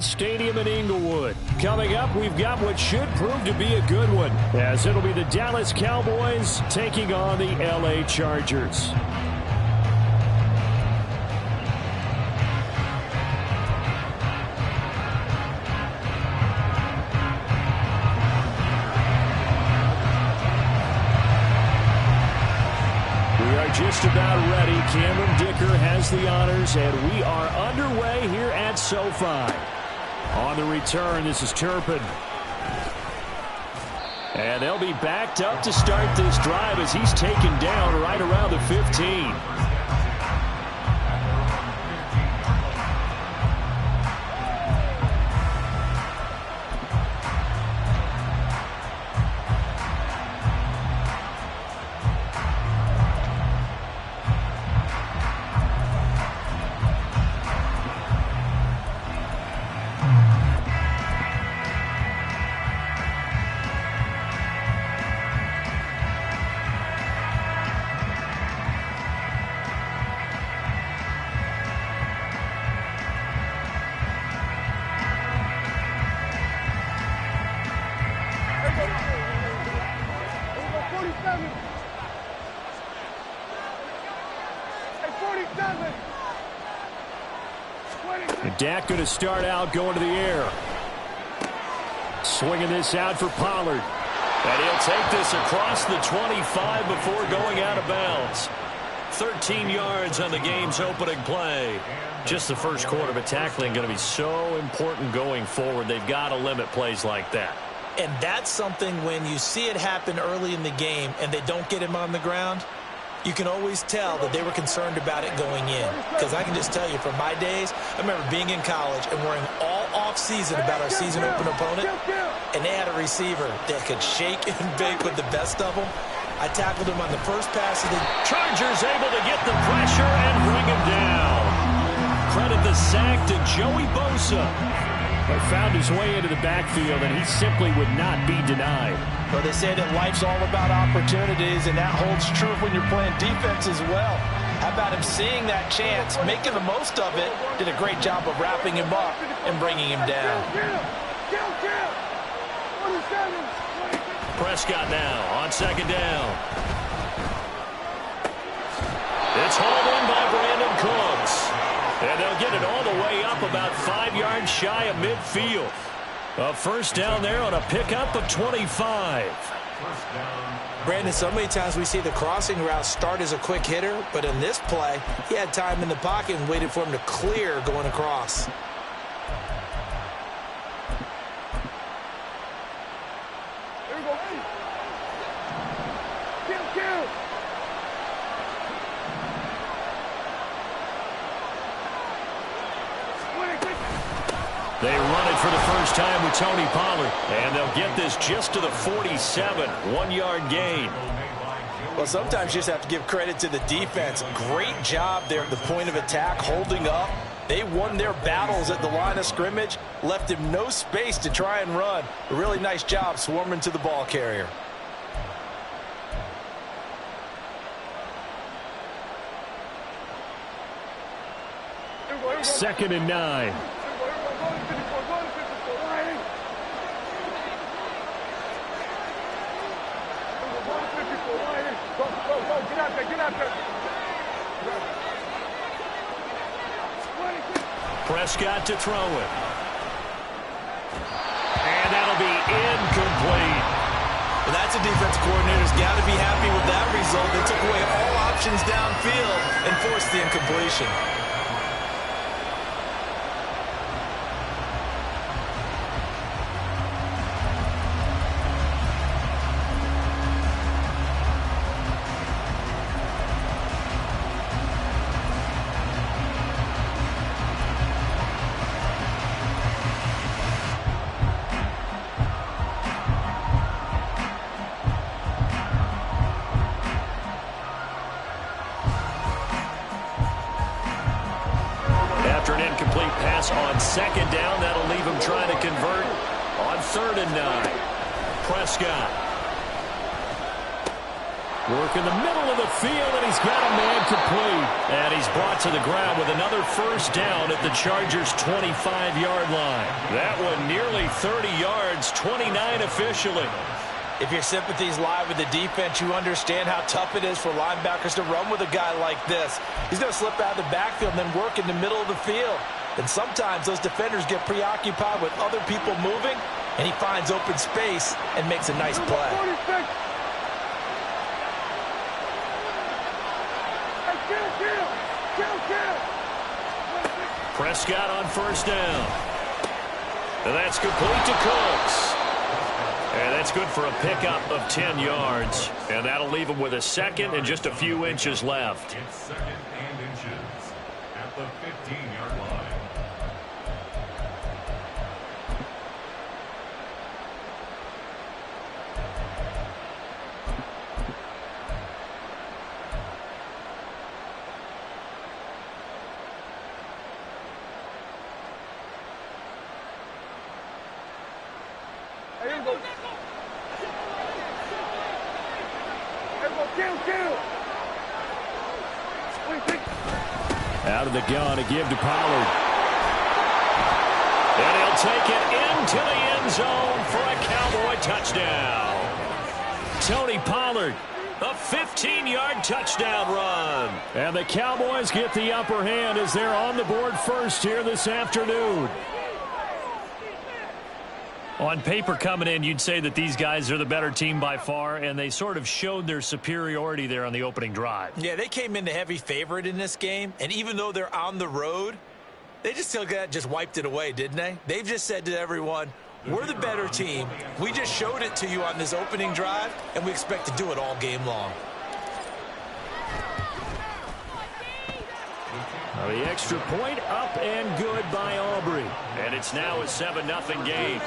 Stadium in Inglewood. Coming up, we've got what should prove to be a good one, as it'll be the Dallas Cowboys taking on the LA Chargers. We are just about ready. Cameron Dicker has the honors, and we are underway here at SoFi. On the return, this is Turpin. And they'll be backed up to start this drive as he's taken down right around the 15. Dak going to start out going to the air. Swinging this out for Pollard. And he'll take this across the 25 before going out of bounds. 13 yards on the game's opening play. Just the first quarter, but tackling going to be so important going forward. They've got to limit plays like that. And that's something when you see it happen early in the game and they don't get him on the ground, you can always tell that they were concerned about it going in. Because I can just tell you, from my days, I remember being in college and worrying all off-season about our season-open opponent, and they had a receiver that could shake and bake with the best of them. I tackled him on the first pass of the Chargers able to get the pressure and bring him down. Credit the sack to Joey Bosa. But found his way into the backfield, and he simply would not be denied. Well, they say that life's all about opportunities, and that holds true when you're playing defense as well. How about him seeing that chance, making the most of it, did a great job of wrapping him up and bringing him down. Prescott now on second down. It's hauled in by Brandon Cooks. And they'll get it all the way up about 5 yards shy of midfield. A first down there on a pickup of 25. Brandon, so many times we see the crossing route start as a quick hitter, but in this play, he had time in the pocket and waited for him to clear going across. They run it for the first time with Tony Pollard. And they'll get this just to the 47. 1 yard gain. Well, sometimes you just have to give credit to the defense. Great job there at the point of attack, holding up. They won their battles at the line of scrimmage, left him no space to try and run. A really nice job swarming to the ball carrier. Second and 9. Prescott to throw it. And that'll be incomplete. Well, that's a defense coordinator's got to be happy with that result. They took away all options downfield and forced the incompletion. On second down, that'll leave him trying to convert on 3rd and 9. Prescott. Working the middle of the field, and he's got a man complete. And he's brought to the ground with another first down at the Chargers' 25-yard line. That one nearly 30 yards, 29 officially. If your sympathies lie with the defense, you understand how tough it is for linebackers to run with a guy like this. He's going to slip out of the backfield and then work in the middle of the field. And sometimes those defenders get preoccupied with other people moving, and he finds open space and makes a nice play. Prescott on first down. And that's complete to Cooks. And that's good for a pickup of 10 yards. And that'll leave him with a second and just a few inches left. It's second and inches at the 15-yard line. Out of the gun to give to Pollard. And he'll take it into the end zone for a Cowboy touchdown. Tony Pollard, a 15-yard touchdown run. And the Cowboys get the upper hand as they're on the board first here this afternoon. On paper coming in, you'd say that these guys are the better team by far, and they sort of showed their superiority there on the opening drive. Yeah, they came in the heavy favorite in this game, and even though they're on the road, they just wiped it away, didn't they? They've just said to everyone, we're the better team. We just showed it to you on this opening drive, and we expect to do it all game long. The extra point up and good by Aubrey. And it's now a 7-0 game.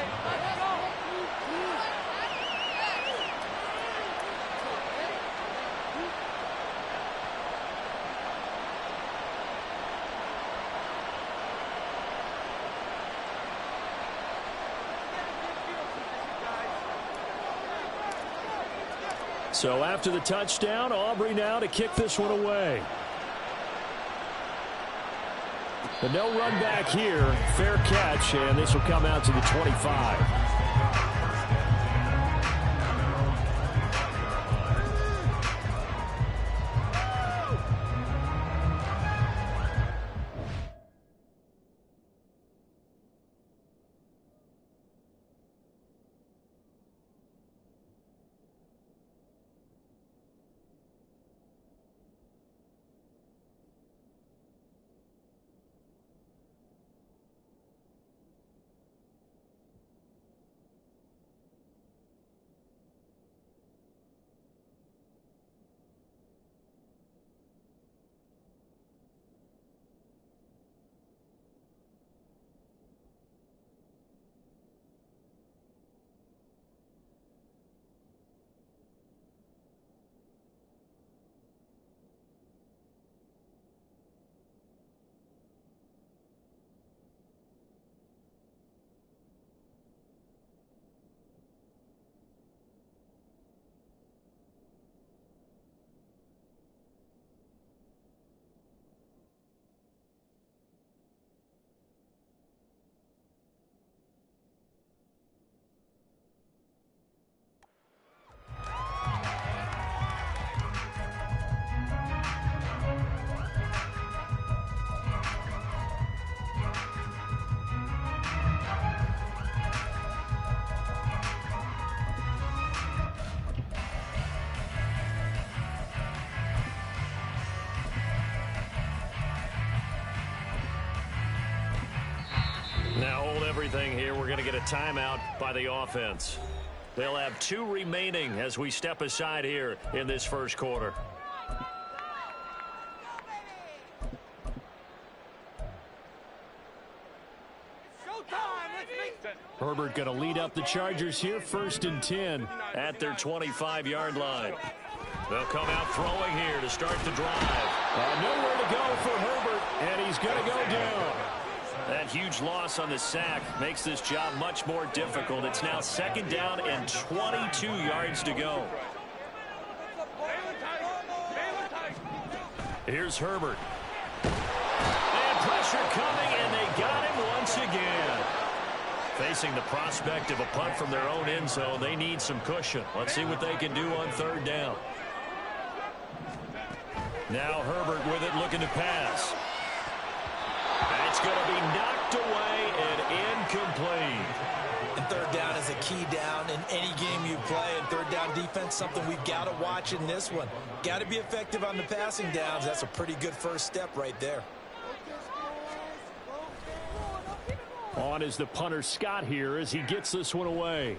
So after the touchdown, Aubrey now to kick this one away. But no run back here. Fair catch, and this will come out to the 25. Now hold everything here. We're going to get a timeout by the offense. They'll have 2 remaining as we step aside here in this first quarter. Herbert going to lead up the Chargers here, 1st and 10 at their 25-yard line. They'll come out throwing here to start the drive. Nowhere to go for Herbert, and he's going to go down. That huge loss on the sack makes this job much more difficult. It's now 2nd down and 22 yards to go. Here's Herbert. And pressure coming, and they got him once again. Facing the prospect of a punt from their own end zone, they need some cushion. Let's see what they can do on third down. Now Herbert with it, looking to pass. That's going to be knocked away and incomplete. And third down is a key down in any game you play. And third down defense, something we've got to watch in this one. Got to be effective on the passing downs. That's a pretty good first step right there. On is the punter Scott here as he gets this one away.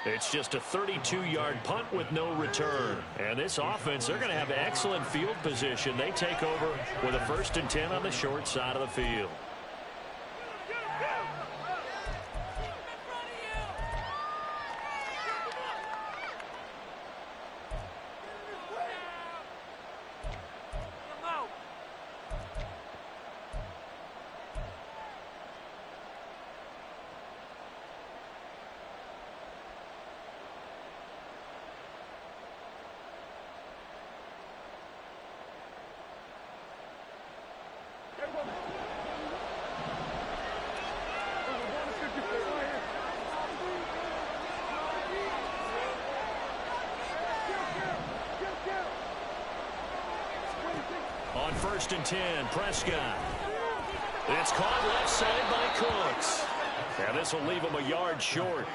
It's just a 32-yard punt with no return. And this offense, they're going to have excellent field position. They take over with a 1st and 10 on the short side of the field. On 1st and 10, Prescott. It's caught left side by Cooks. And this will leave him a yard short.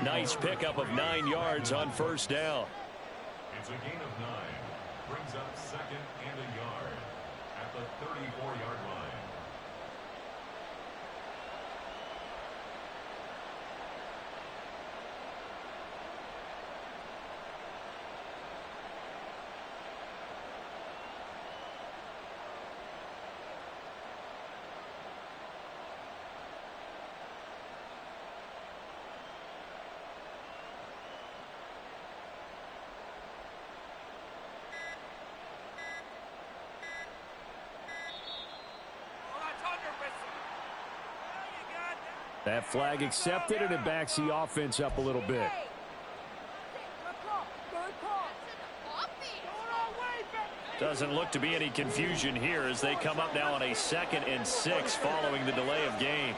Nice pickup of 9 yards on 1st down. It's a gain of 9. Brings up 2nd and a yard at the 34-yard line. That flag accepted, and it backs the offense up a little bit. Doesn't look to be any confusion here as they come up now on a 2nd and 6 following the delay of game.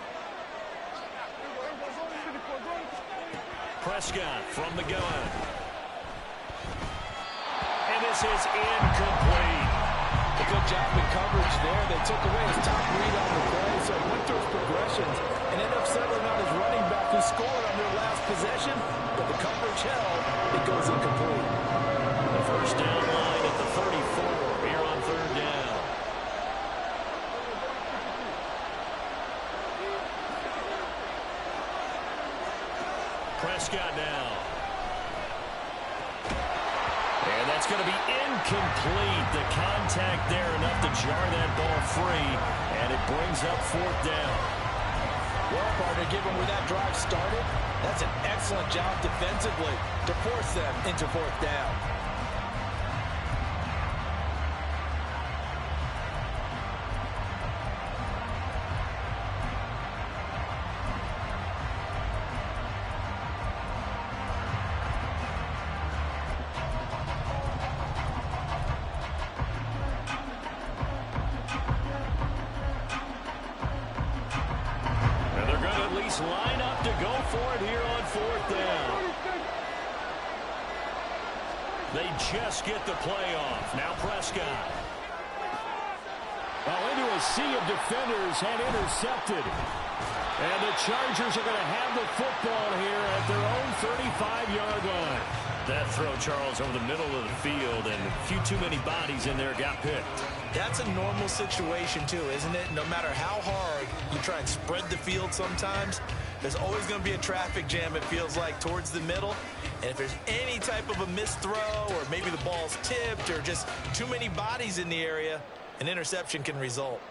Prescott from the gun. And this is incomplete. A good job in coverage there. They took away his top read on the play, so he went through his progressions and ended up settling on his running back who scored on their last possession, but the coverage held. It goes incomplete. The 1st down line at the 34 here on 3rd down. Prescott now. And that's going to be incomplete. The contact there enough to jar that ball free, and it brings up 4th down. Well, partner, given where that drive started, that's an excellent job defensively to force them into 4th down. Line up to go for it here on 4th down. They just get the play off. Now Prescott. Well, into a sea of defenders and intercepted. And the Chargers are going to have the football here at their own 35-yard line. That throw, Charles, over the middle of the field, and a few too many bodies in there got picked. That's a normal situation, too, isn't it? No matter how hard you try and spread the field sometimes, there's always going to be a traffic jam, it feels like, towards the middle. And if there's any type of a missed throw, or maybe the ball's tipped, or just too many bodies in the area, an interception can result.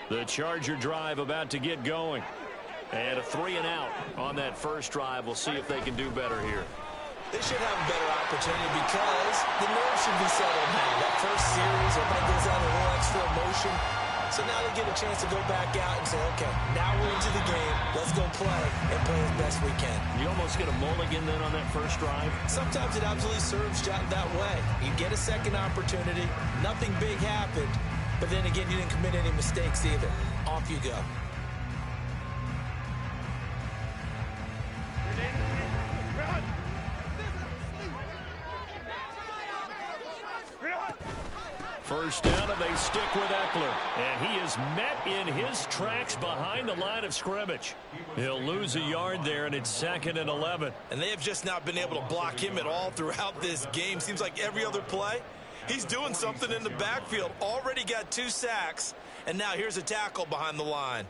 The Charger drive about to get going. And a 3-and-out on that first drive. We'll see if they can do better here. They should have a better opportunity because the nerves should be settled now. That first series, everybody goes out a little extra emotion. So now they get a chance to go back out and say, okay, now we're into the game. Let's go play and play as best we can. You almost get a mulligan then on that first drive. Sometimes it absolutely serves that way. You get a second opportunity. Nothing big happened. But then again, you didn't commit any mistakes either. Off you go. First down, and they stick with Eckler. And he is met in his tracks behind the line of scrimmage. He'll lose a yard there, and it's 2nd and 11. And they have just not been able to block him at all throughout this game. Seems like every other play, he's doing something in the backfield. Already got 2 sacks, and now here's a tackle behind the line.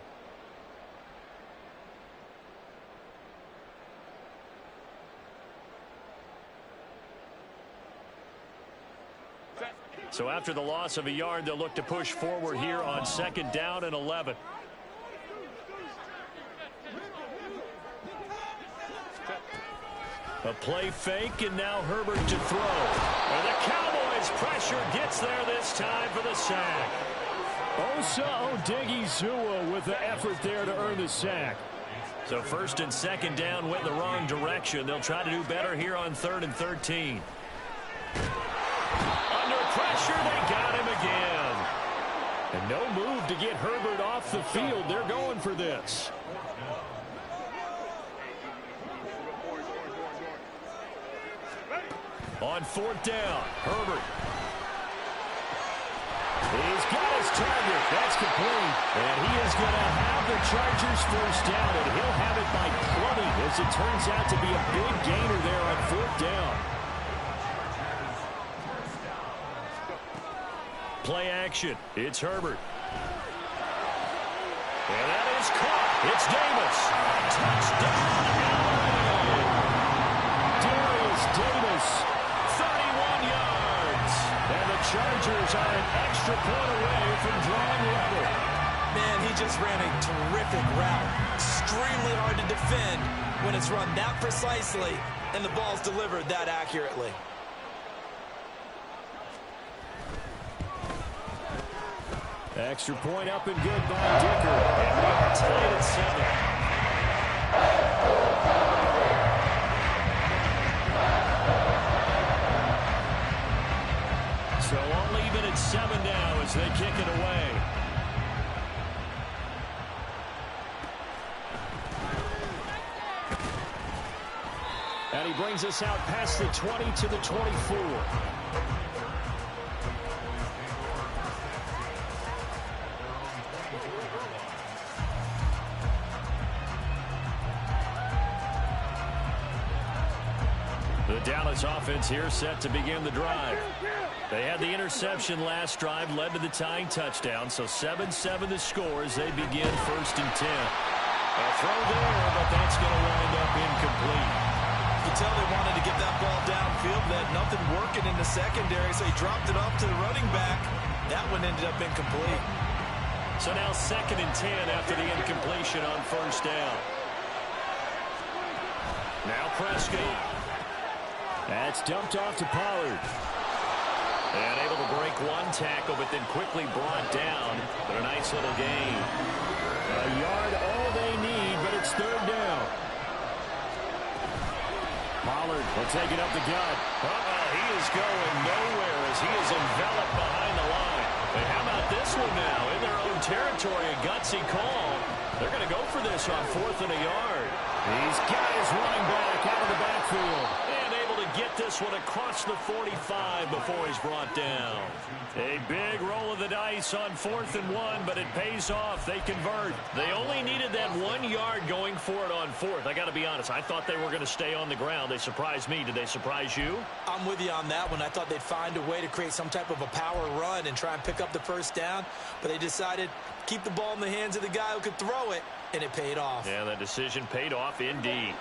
So after the loss of a yard, they'll look to push forward here on 2nd down and 11. A play fake, and now Herbert to throw. And the Cowboys pressure gets there this time for the sack. Osa Odighizuwa with the effort there to earn the sack. So 1st and 2nd down went the wrong direction. They'll try to do better here on 3rd and 13. Under pressure, they got him again. And no move to get Herbert off the field. They're going for this. On 4th down, Herbert. He's got his target. That's complete. And he is going to have the Chargers first down, and he'll have it by plenty, as it turns out to be a big gainer there on 4th down. Play action. It's Herbert. And that is caught. It's Davis. Touchdown, LA. Darius Davis, 31 yards. And the Chargers are an extra point away from drawing level. Man, he just ran a terrific route. Extremely hard to defend when it's run that precisely and the ball's delivered that accurately. Extra point up and good by Dicker. And we are tied at 7. So all even at 7 now as they kick it away. And he brings us out past the 20 to the 24. The Dallas offense here set to begin the drive. They had the interception last drive, led to the tying touchdown, so 7-7 the score as they begin 1st and 10. A throw there, but that's going to wind up incomplete. You can tell they wanted to get that ball downfield. They had nothing working in the secondary, so he dropped it off to the running back. That one ended up incomplete. So now 2nd and 10 after the incompletion on 1st down. Now Prescott. That's dumped off to Pollard. And able to break one tackle, but then quickly brought down. But a nice little gain. A yard all they need, but it's 3rd down. Pollard will take it up the gut. He is going nowhere as he is enveloped behind the line. And how about this one now? In their own territory, a gutsy call. They're going to go for this on 4th and a yard. He's got his running back out of the backfield. And able to get this one across the 45 before he's brought down. A big roll of the dice on 4th and 1, but it pays off. They convert. They only needed that 1 yard going for it on 4th. I got to be honest. I thought they were going to stay on the ground. They surprised me. Did they surprise you? I'm with you on that one. I thought they'd find a way to create some type of a power run and try and pick up the first down, but they decided keep the ball in the hands of the guy who could throw it, and it paid off. Yeah, that decision paid off indeed.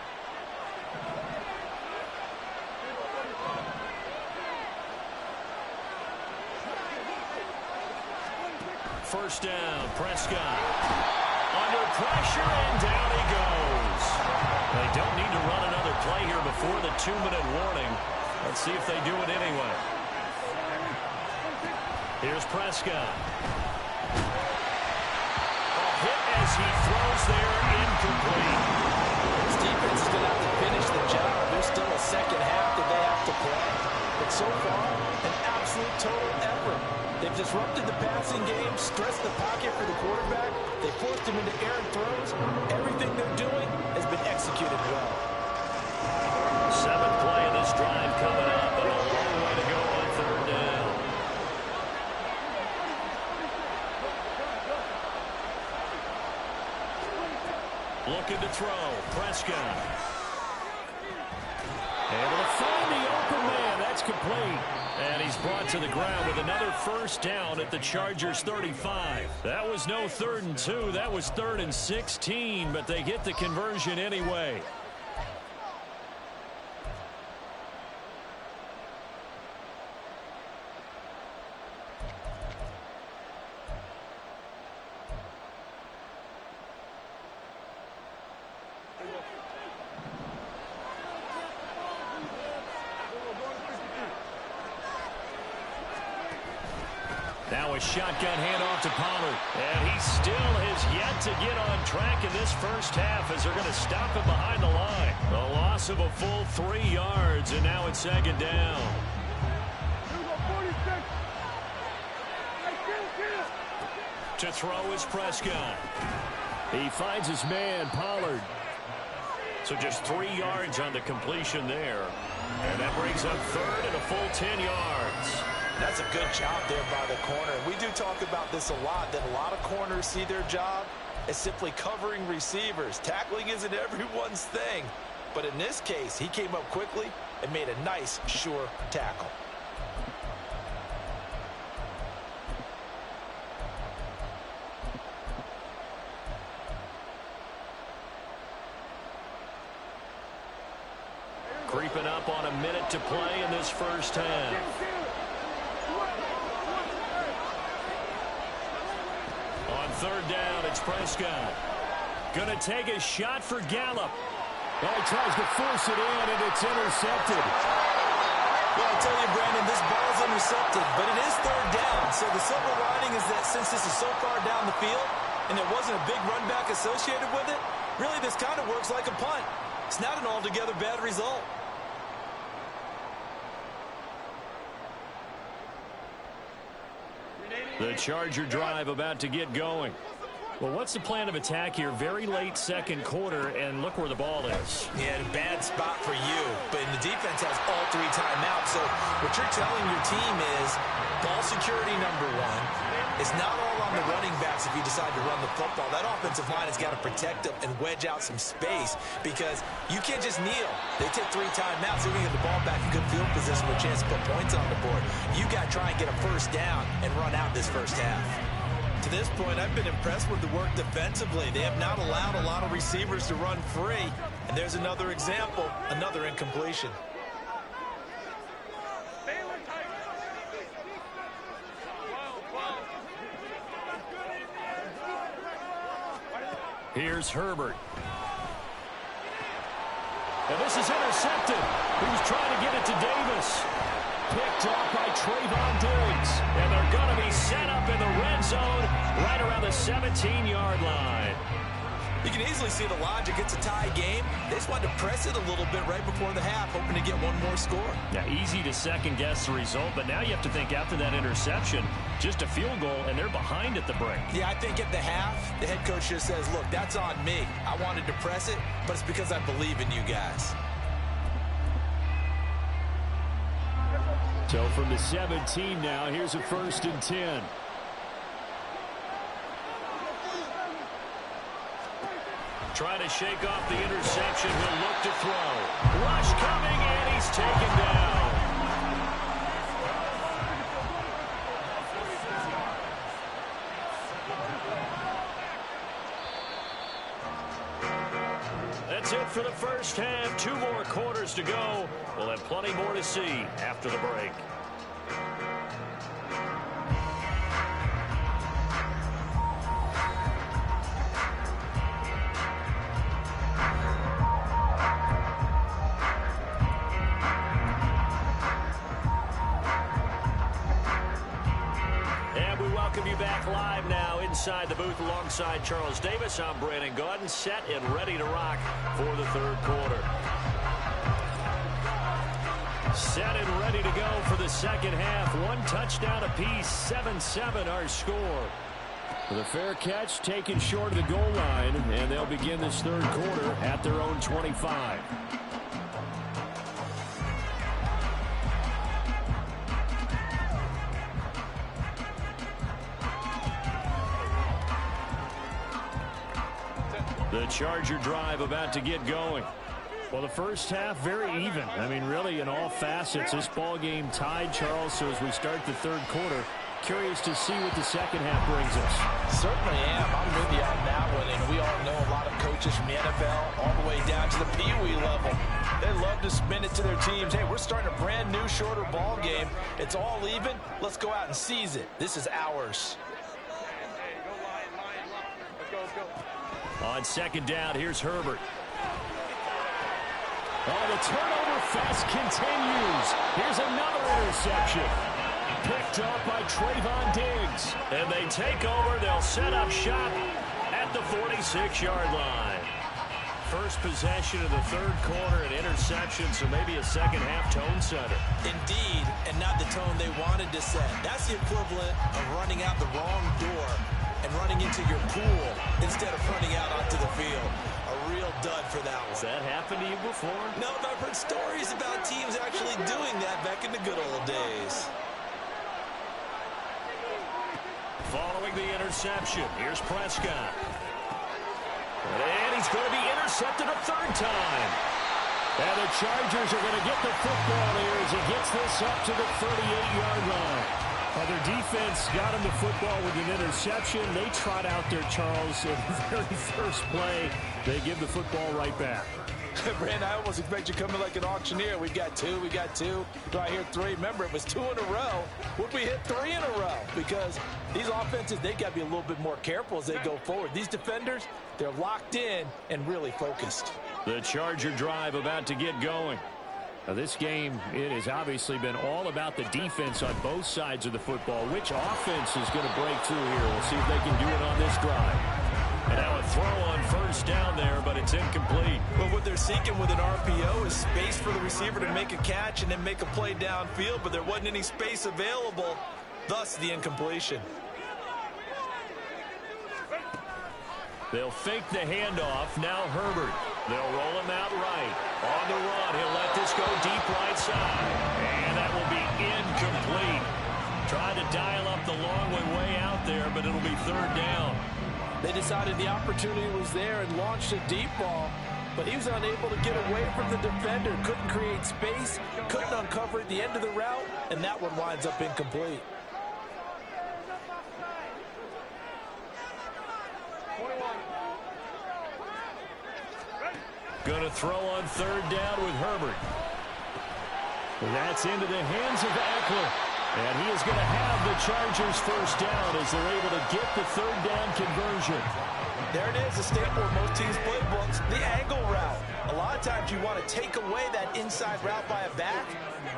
First down, Prescott. Under pressure, and down he goes. They don't need to run another play here before the 2-minute warning. Let's see if they do it anyway. Here's Prescott. as he throws there incomplete. This defense is going to have to finish the job. There's still a second half that they have to play. But so far, an absolute total effort. They've disrupted the passing game, stressed the pocket for the quarterback. They forced him into errant throws. Everything they're doing has been executed well. Seventh play of this drive coming up, and a long way to go on third down. Looking to throw. Prescott. Able to find the open man. That's complete. And he's brought to the ground with another first down at the Chargers' 35. That was no 3rd and 2. That was 3rd and 16, but they get the conversion anyway. Now a shotgun handoff to Pollard. And he still has yet to get on track in this first half as they're going to stop him behind the line. A loss of a full 3 yards, and now it's second down. To throw is Prescott. He finds his man, Pollard. So just 3 yards on the completion there. And that brings up third and a full 10 yards. That's a good job there by the corner. We do talk about this a lot, that a lot of corners see their job as simply covering receivers. Tackling isn't everyone's thing. But in this case, he came up quickly and made a nice, sure tackle. Creeping up on a minute to play in this first half. On third down, it's Prescott. Going to take a shot for Gallup. Well, he tries to force it in, and it's intercepted. Well, I tell you, Brandon, this ball's intercepted, but it is third down. So the silver lining is that since this is so far down the field and there wasn't a big run back associated with it, really this kind of works like a punt. It's not an altogether bad result. The Charger drive about to get going. Well, what's the plan of attack here? Very late second quarter, and look where the ball is. Yeah, a bad spot for you, but the defense has all 3 timeouts. So what you're telling your team is ball security number 1. It's not all on the running backs if you decide to run the football. That offensive line has got to protect them and wedge out some space because you can't just kneel. They take 3 timeouts. They're going to get the ball back in good field position with a chance to put points on the board. You got to try and get a first down and run out this first half. To this point, I've been impressed with the work defensively. They have not allowed a lot of receivers to run free. And there's another example, another incompletion. Here's Herbert. And this is intercepted. He was trying to get it to Davis. Picked off by Trayvon Diggs. And they're going to be set up in the red zone right around the 17-yard line. You can easily see the logic. It's a tie game. They just wanted to press it a little bit right before the half, hoping to get one more score. Yeah, easy to second-guess the result, but now you have to think after that interception, just a field goal, and they're behind at the break. Yeah, I think at the half, the head coach just says, look, that's on me. I wanted to press it, but it's because I believe in you guys. So from the 17 now, here's a 1st and 10. Trying to shake off the interception. He'll look to throw. Rush coming, and he's taken down. That's it for the first half. 2 more quarters to go. We'll have plenty more to see after the break. inside the booth alongside Charles Davis. I'm Brandon Gaudin, set and ready to rock for the third quarter. Set and ready to go for the second half. One touchdown apiece, 7-7 our score. The fair catch taken short of the goal line, and they'll begin this third quarter at their own 25. The Charger drive about to get going. Well, the first half, very even. I mean, really, in all facets, this ball game tied, Charles. So as we start the third quarter, curious to see what the second half brings us. Certainly am. I'm with you on that one. And we all know a lot of coaches from the NFL all the way down to the Pee-wee level. They love to spin it to their teams. Hey, we're starting a brand new, shorter ball game. It's all even. Let's go out and seize it. This is ours. On second down, here's Herbert. Oh, the turnover fest continues. Here's another interception. Picked up by Trayvon Diggs. And they take over. They'll set up shop at the 46-yard line. First possession of the third quarter, an interception, so maybe a second-half tone setter. Indeed, and not the tone they wanted to set. That's the equivalent of running out the wrong door and running into your pool instead of running out onto the field. A real dud for that one. Has that happened to you before? No, but I've heard stories about teams actually doing that back in the good old days. Following the interception, here's Prescott. And he's going to be intercepted a third time. And the Chargers are going to get the football here as he gets this up to the 38-yard line. Their defense got him the football with an interception. They trot out there, Charles, in the very first play. They give the football right back. Brandon, I almost expect you coming like an auctioneer. We got two. Do I hear three? Remember, it was 2 in a row. Would we hit 3 in a row? Because these offenses, they got to be a little bit more careful as they go forward. These defenders, they're locked in and really focused. The Charger drive about to get going. Now, this game, it has obviously been all about the defense on both sides of the football. Which offense is going to break through here? We'll see if they can do it on this drive. And now a throw on first down there, but it's incomplete. Well, what they're seeking with an RPO is space for the receiver to make a catch and then make a play downfield, but there wasn't any space available, thus the incompletion. They'll fake the handoff. Now Herbert. They'll roll him out right. On the run, he'll let this go deep right side. And that will be incomplete. Tried to dial up the long way out there, but it'll be third down. They decided the opportunity was there and launched a deep ball, but he was unable to get away from the defender. Couldn't create space, couldn't uncover at the end of the route, and that one winds up incomplete. Going to throw on third down with Herbert. That's into the hands of Eckler. And he is going to have the Chargers first down as they're able to get the third down conversion. There it is, a staple of most teams' playbooks, the angle route. A lot of times you want to take away that inside route by a back,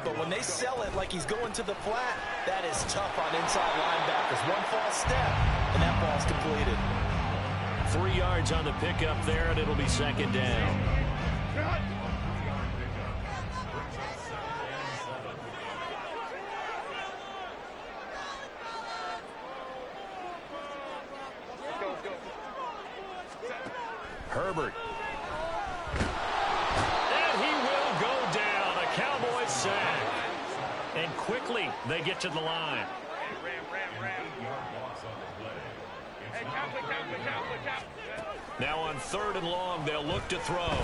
but when they sell it like he's going to the flat, that is tough on inside linebackers. One false step, and that ball's completed. 3 yards on the pickup there, and it'll be second down. Herbert. And he will go down. A Cowboys sack. And quickly they get to the line. Now on third and long, they'll look to throw.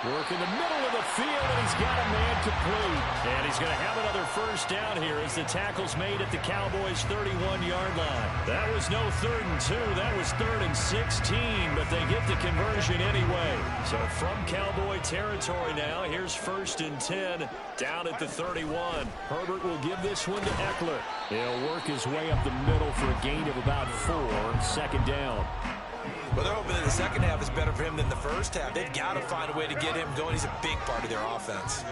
Work in the middle of the field, and he's got a man complete. And he's going to have another first down here as the tackle's made at the Cowboys' 31-yard line. That was no 3rd and 2. That was 3rd and 16, but they get the conversion anyway. So from Cowboy territory now, here's 1st and 10 down at the 31. Herbert will give this one to Eckler. He'll work his way up the middle for a gain of about 4, second down. Well, they're hoping that the second half is better for him than the first half. They've got to find a way to get him going. He's a big part of their offense.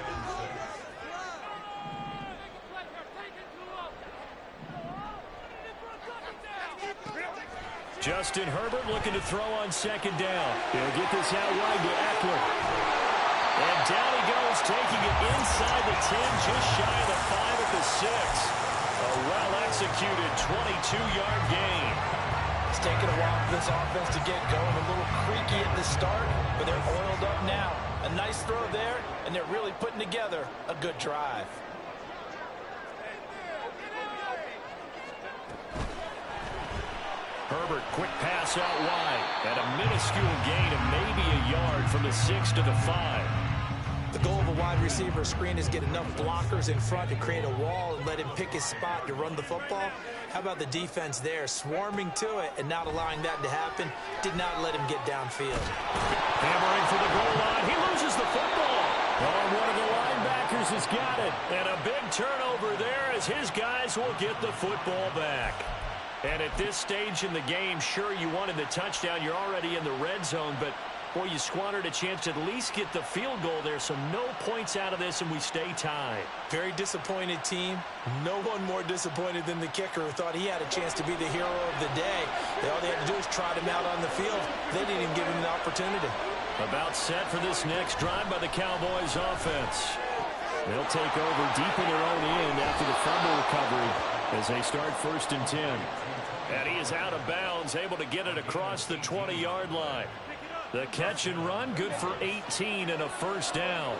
Justin Herbert looking to throw on second down. He'll get this out wide to Eckler. And down he goes, taking it inside the 10, just shy of the 5 at the 6. A well-executed 22-yard gain. It's taken a while for this offense to get going. A little creaky at the start, but they're oiled up now. A nice throw there, and they're really putting together a good drive. Herbert, quick pass out wide. And a minuscule gain of maybe a yard from the 6 to the 5. The goal of a wide receiver screen is get enough blockers in front to create a wall and let him pick his spot to run the football. How about the defense there, swarming to it and not allowing that to happen? Did not let him get downfield. Hammering for the goal line. He loses the football. Oh, one of the linebackers has got it. And a big turnover there as his guys will get the football back. And at this stage in the game, sure, you wanted the touchdown. You're already in the red zone, but boy, you squandered a chance to at least get the field goal there, so no points out of this, and we stay tied. Very disappointed team. No one more disappointed than the kicker who thought he had a chance to be the hero of the day. All they had to do is trot him out on the field. They didn't even give him the opportunity. About set for this next drive by the Cowboys offense. They'll take over deep in their own end after the fumble recovery as they start 1st and 10. And he is out of bounds, able to get it across the 20-yard line. The catch and run, good for 18 and a first down.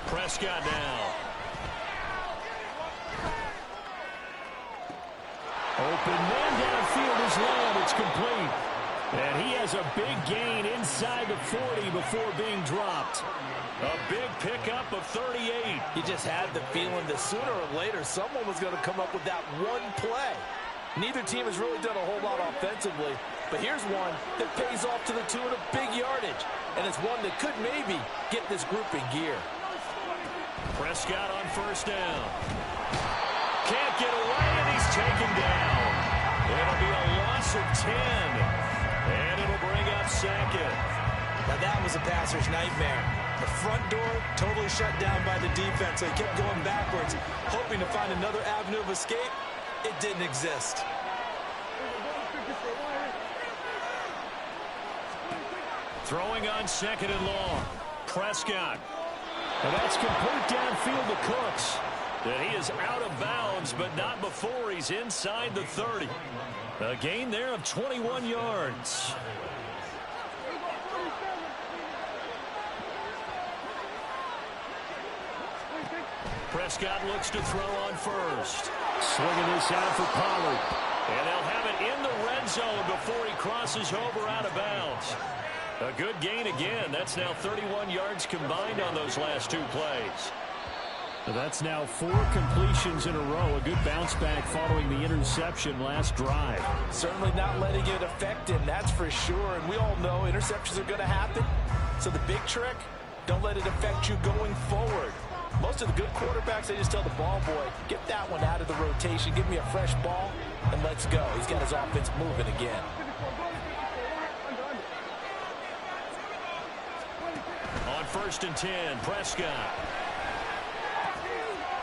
Prescott now. Open man downfield is Lamb. It's complete. And he has a big gain inside the 40 before being dropped. A big pickup of 38. You just had the feeling that sooner or later someone was going to come up with that one play. Neither team has really done a whole lot offensively, but here's one that pays off to the tune of big yardage, and it's one that could maybe get this group in gear. Prescott on first down. Can't get away, and he's taken down. It'll be a loss of 10, and it'll bring up second. Now that was a passer's nightmare. The front door totally shut down by the defense. They kept going backwards, hoping to find another avenue of escape. It didn't exist. Throwing on second and long. Prescott. And that's complete downfield to Cooks. And he is out of bounds, but not before he's inside the 30. A gain there of 21 yards. Prescott looks to throw on first. Swinging this out for Pollard. And they'll have it in the red zone before he crosses over out of bounds. A good gain again. That's now 31 yards combined on those last 2 plays. That's now 4 completions in a row. A good bounce back following the interception last drive. Certainly not letting it affect him, that's for sure. And we all know interceptions are going to happen. So the big trick, don't let it affect you going forward. Most of the good quarterbacks, they just tell the ball boy, get that one out of the rotation, give me a fresh ball, and let's go. He's got his offense moving again. On 1st and 10, Prescott.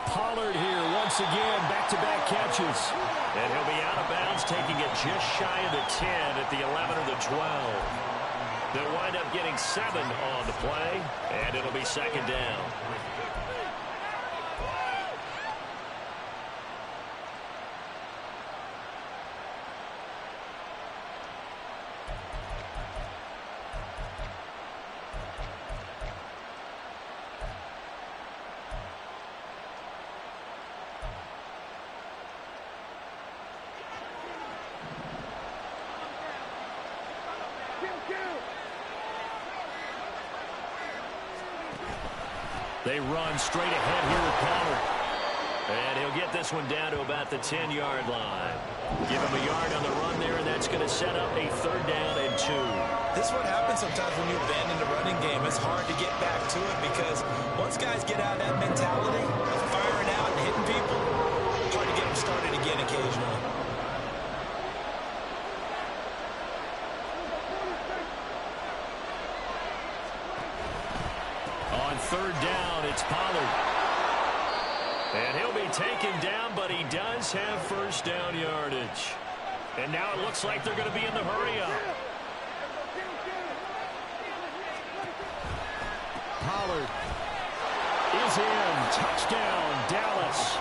Pollard here once again, back-to-back catches. And he'll be out of bounds, taking it just shy of the 10 at the 11 or the 12. They'll wind up getting 7 on the play, and it'll be second down. They run straight ahead here with Pollard. And he'll get this one down to about the 10-yard line. Give him a yard on the run there, and that's going to set up a 3rd down and 2. This is what happens sometimes when you abandon the running game. It's hard to get back to it because once guys get out of that mentality of firing out and hitting people, it's hard to get them started again occasionally. On 3rd down, it's Pollard. And he'll be taken down, but he does have first down yardage. And now it looks like they're going to be in the hurry-up. Pollard is in. Touchdown, Dallas.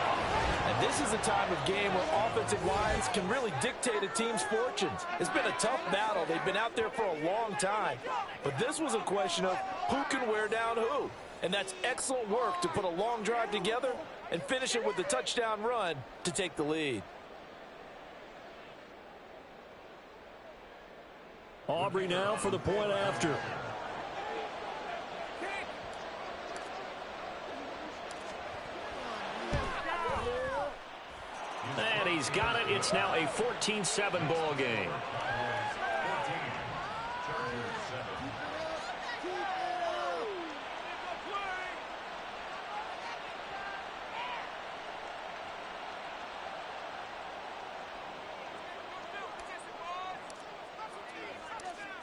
And this is a time of game where offensive lines can really dictate a team's fortunes. It's been a tough battle. They've been out there for a long time. But this was a question of who can wear down who. And that's excellent work to put a long drive together and finish it with a touchdown run to take the lead. Aubrey now for the point after. And he's got it. It's now a 14-7 ball game.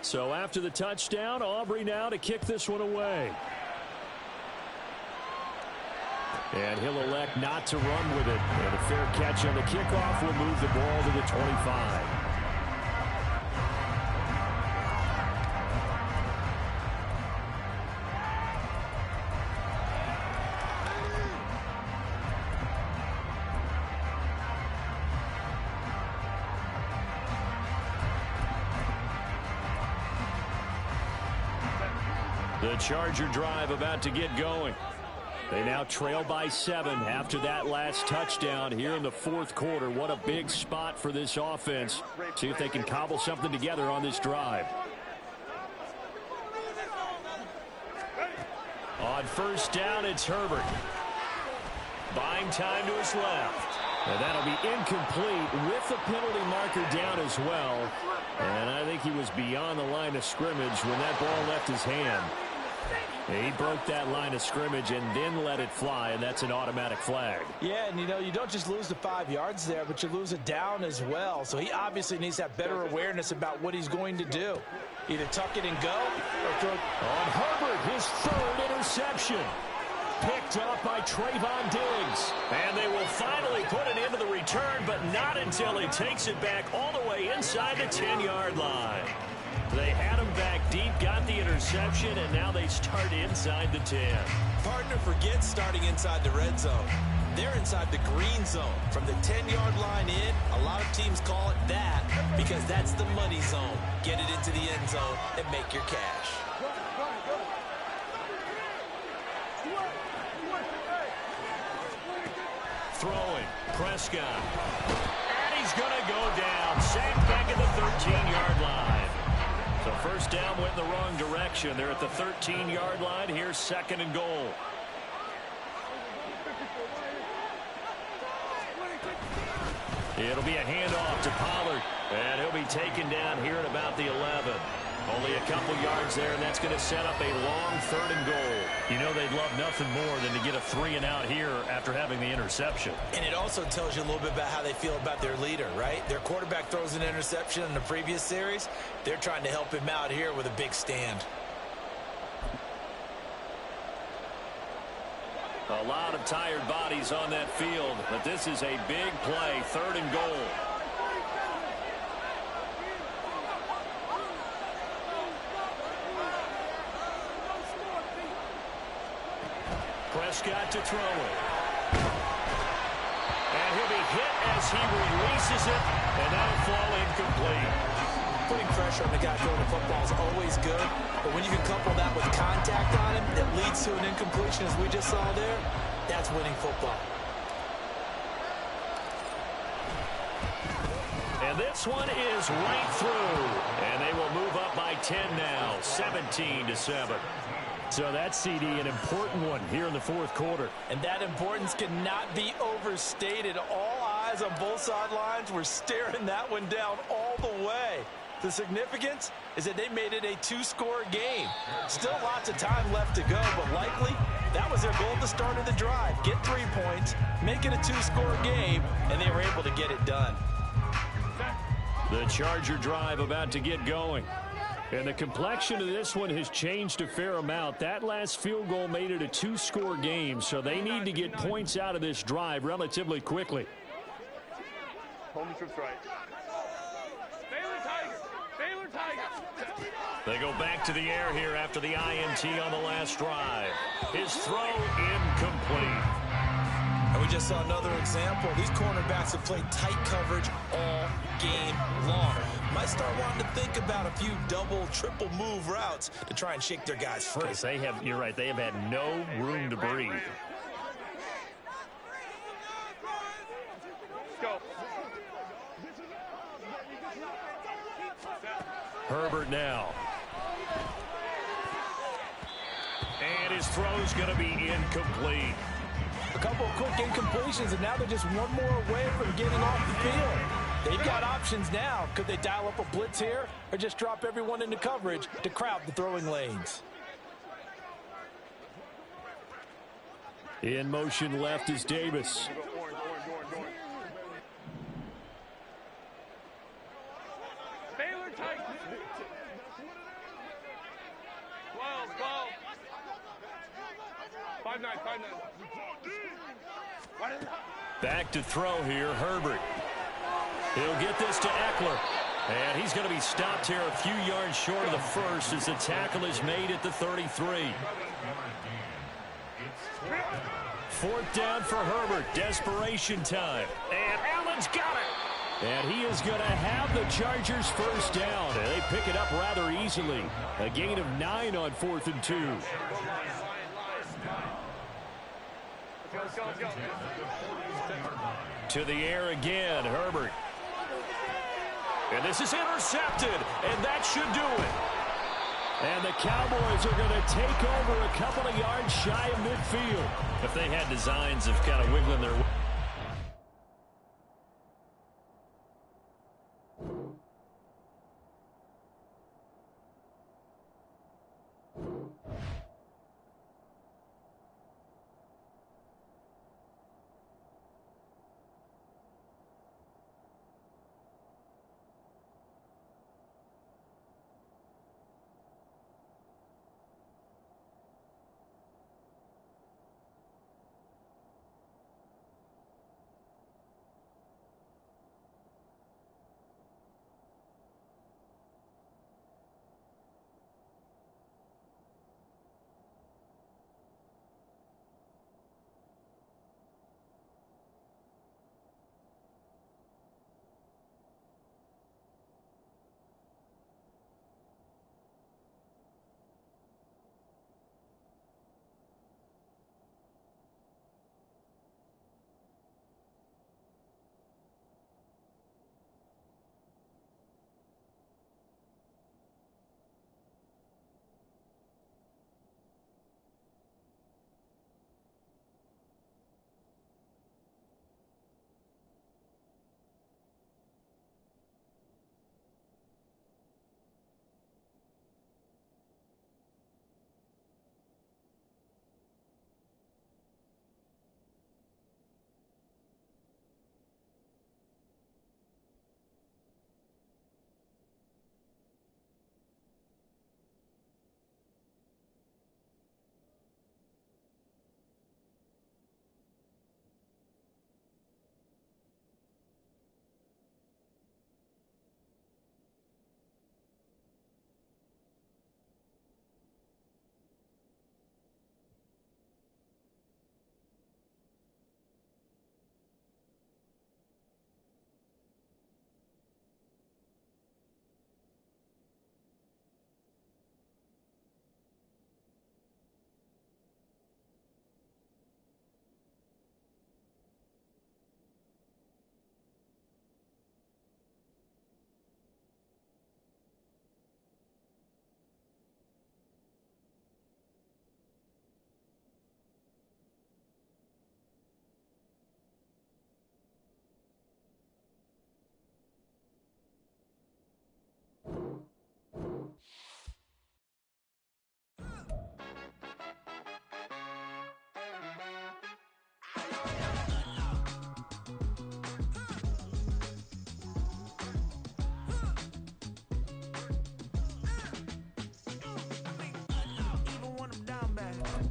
So after the touchdown, Aubrey now to kick this one away. And he'll elect not to run with it. And a fair catch on the kickoff will move the ball to the 25. The Charger drive about to get going. They now trail by 7 after that last touchdown here in the fourth quarter. What a big spot for this offense. See if they can cobble something together on this drive. On first down, it's Herbert. Buying time to his left. And that'll be incomplete with the penalty marker down as well. And I think he was beyond the line of scrimmage when that ball left his hand. He broke that line of scrimmage and then let it fly, and that's an automatic flag. Yeah, and you don't just lose the 5 yards there, but you lose it down as well. So he obviously needs to have better awareness about what he's going to do. Either tuck it and go or throw it. On Herbert, his third interception. Picked up by Trayvon Diggs. And they will finally put it into the return, but not until he takes it back all the way inside the 10-yard line. They had him back deep, got the interception, and now they start inside the 10. Partner forgets starting inside the red zone. They're inside the green zone. From the 10-yard line in, a lot of teams call it that because that's the money zone. Get it into the end zone and make your cash. Throwing, Prescott. And he's going to go down. Sacked back at the 13-yard line. So first down went in the wrong direction. They're at the 13-yard line. Here's second and goal. It'll be a handoff to Pollard. And he'll be taken down here at about the 11. Only a couple yards there, and that's going to set up a long third and goal. You know they'd love nothing more than to get a 3-and-out here after having the interception. And it also tells you a little bit about how they feel about their leader, right? Their quarterback throws an interception in the previous series. They're trying to help him out here with a big stand. A lot of tired bodies on that field, but this is a big play, third and goal. Prescott to throw it. And he'll be hit as he releases it, and that'll fall incomplete. Putting pressure on the guy throwing the football is always good, but when you can couple that with contact on him that leads to an incompletion, as we just saw there, that's winning football. And this one is right through, and they will move up by 10 now, 17-7. So that's, CD, an important one here in the fourth quarter. And that importance cannot be overstated. All eyes on both sidelines were staring that one down all the way. The significance is that they made it a 2-score game. Still lots of time left to go, but likely that was their goal at the start of the drive. Get 3 points, make it a 2-score game, and they were able to get it done. The Charger drive about to get going. And the complexion of this one has changed a fair amount. That last field goal made it a two-score game, so they need to get points out of this drive relatively quickly. Home trips right. Baylor Tiger. They go back to the air here after the INT on the last drive. His throw incomplete. And we just saw another example. These cornerbacks have played tight coverage all game long. Might start wanting to think about a few double, triple move routes to try and shake their guys free. Because you're right, they have had no room to breathe. Go. Herbert now. And his throw's going to be incomplete. A couple of quick incompletions, and now they're just one more away from getting off the field. They've got options now. Could they dial up a blitz here or just drop everyone into coverage to crowd the throwing lanes? In motion left is Davis. Baylor tight. 12. 5-9. Back to throw here, Herbert. He'll get this to Eckler. And he's going to be stopped here a few yards short of the first as the tackle is made at the 33. Fourth down for Herbert. Desperation time. And Allen's got it. And he is going to have the Chargers first down. And they pick it up rather easily. A gain of 9 on 4th and 2. Let's go. To the air again, Herbert. And this is intercepted, and that should do it. And the Cowboys are going to take over a couple of yards shy of midfield. If they had designs of kind of wiggling their way.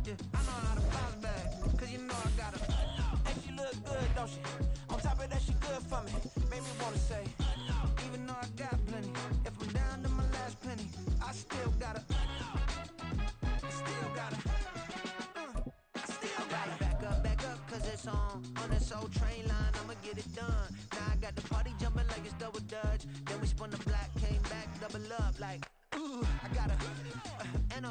you. I know how to bounce back, cause you know I got her. And she look good, don't she? On top of that, she good for me. Made me wanna say, even though I got plenty, if I'm down to my last penny, I still gotta. Still gotta. I still gotta. Back up, cause it's on this old train line, I'ma get it done. Now I got the party jumping like it's double dutch. Then we spun the block, came back, double up like, ooh, I got her. And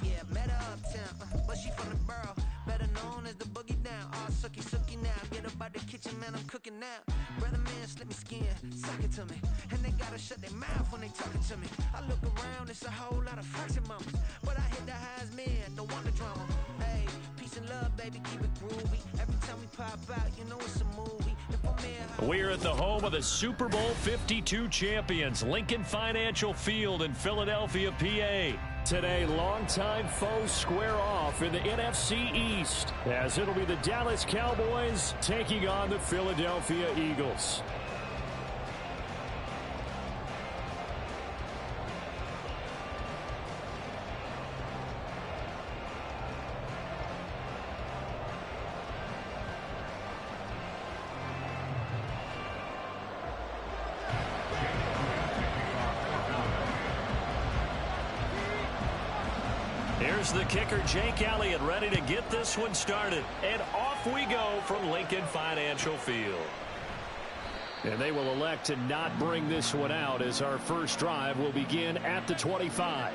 yeah, met her uptown, but she from the borough. Better known as the boogie down. All sookie now. Get up out the kitchen, man, I'm cooking now. Brother man, slip me skin, suck it to me. And they gotta shut their mouth when they talking to me. I look around, it's a whole lot of fraction mamas. But I hit the highs, man, don't want the drama. Hey, peace and love, baby, keep it groovy. Every time we pop out, you know it's a movie. If I'm here, We're at the home of the Super Bowl 52 champions, Lincoln Financial Field in Philadelphia, PA. Today, longtime foes square off in the NFC East, as it'll be the Dallas Cowboys taking on the Philadelphia Eagles. Here's the kicker, Jake Elliott, ready to get this one started. And off we go from Lincoln Financial Field. And they will elect to not bring this one out as our first drive will begin at the 25.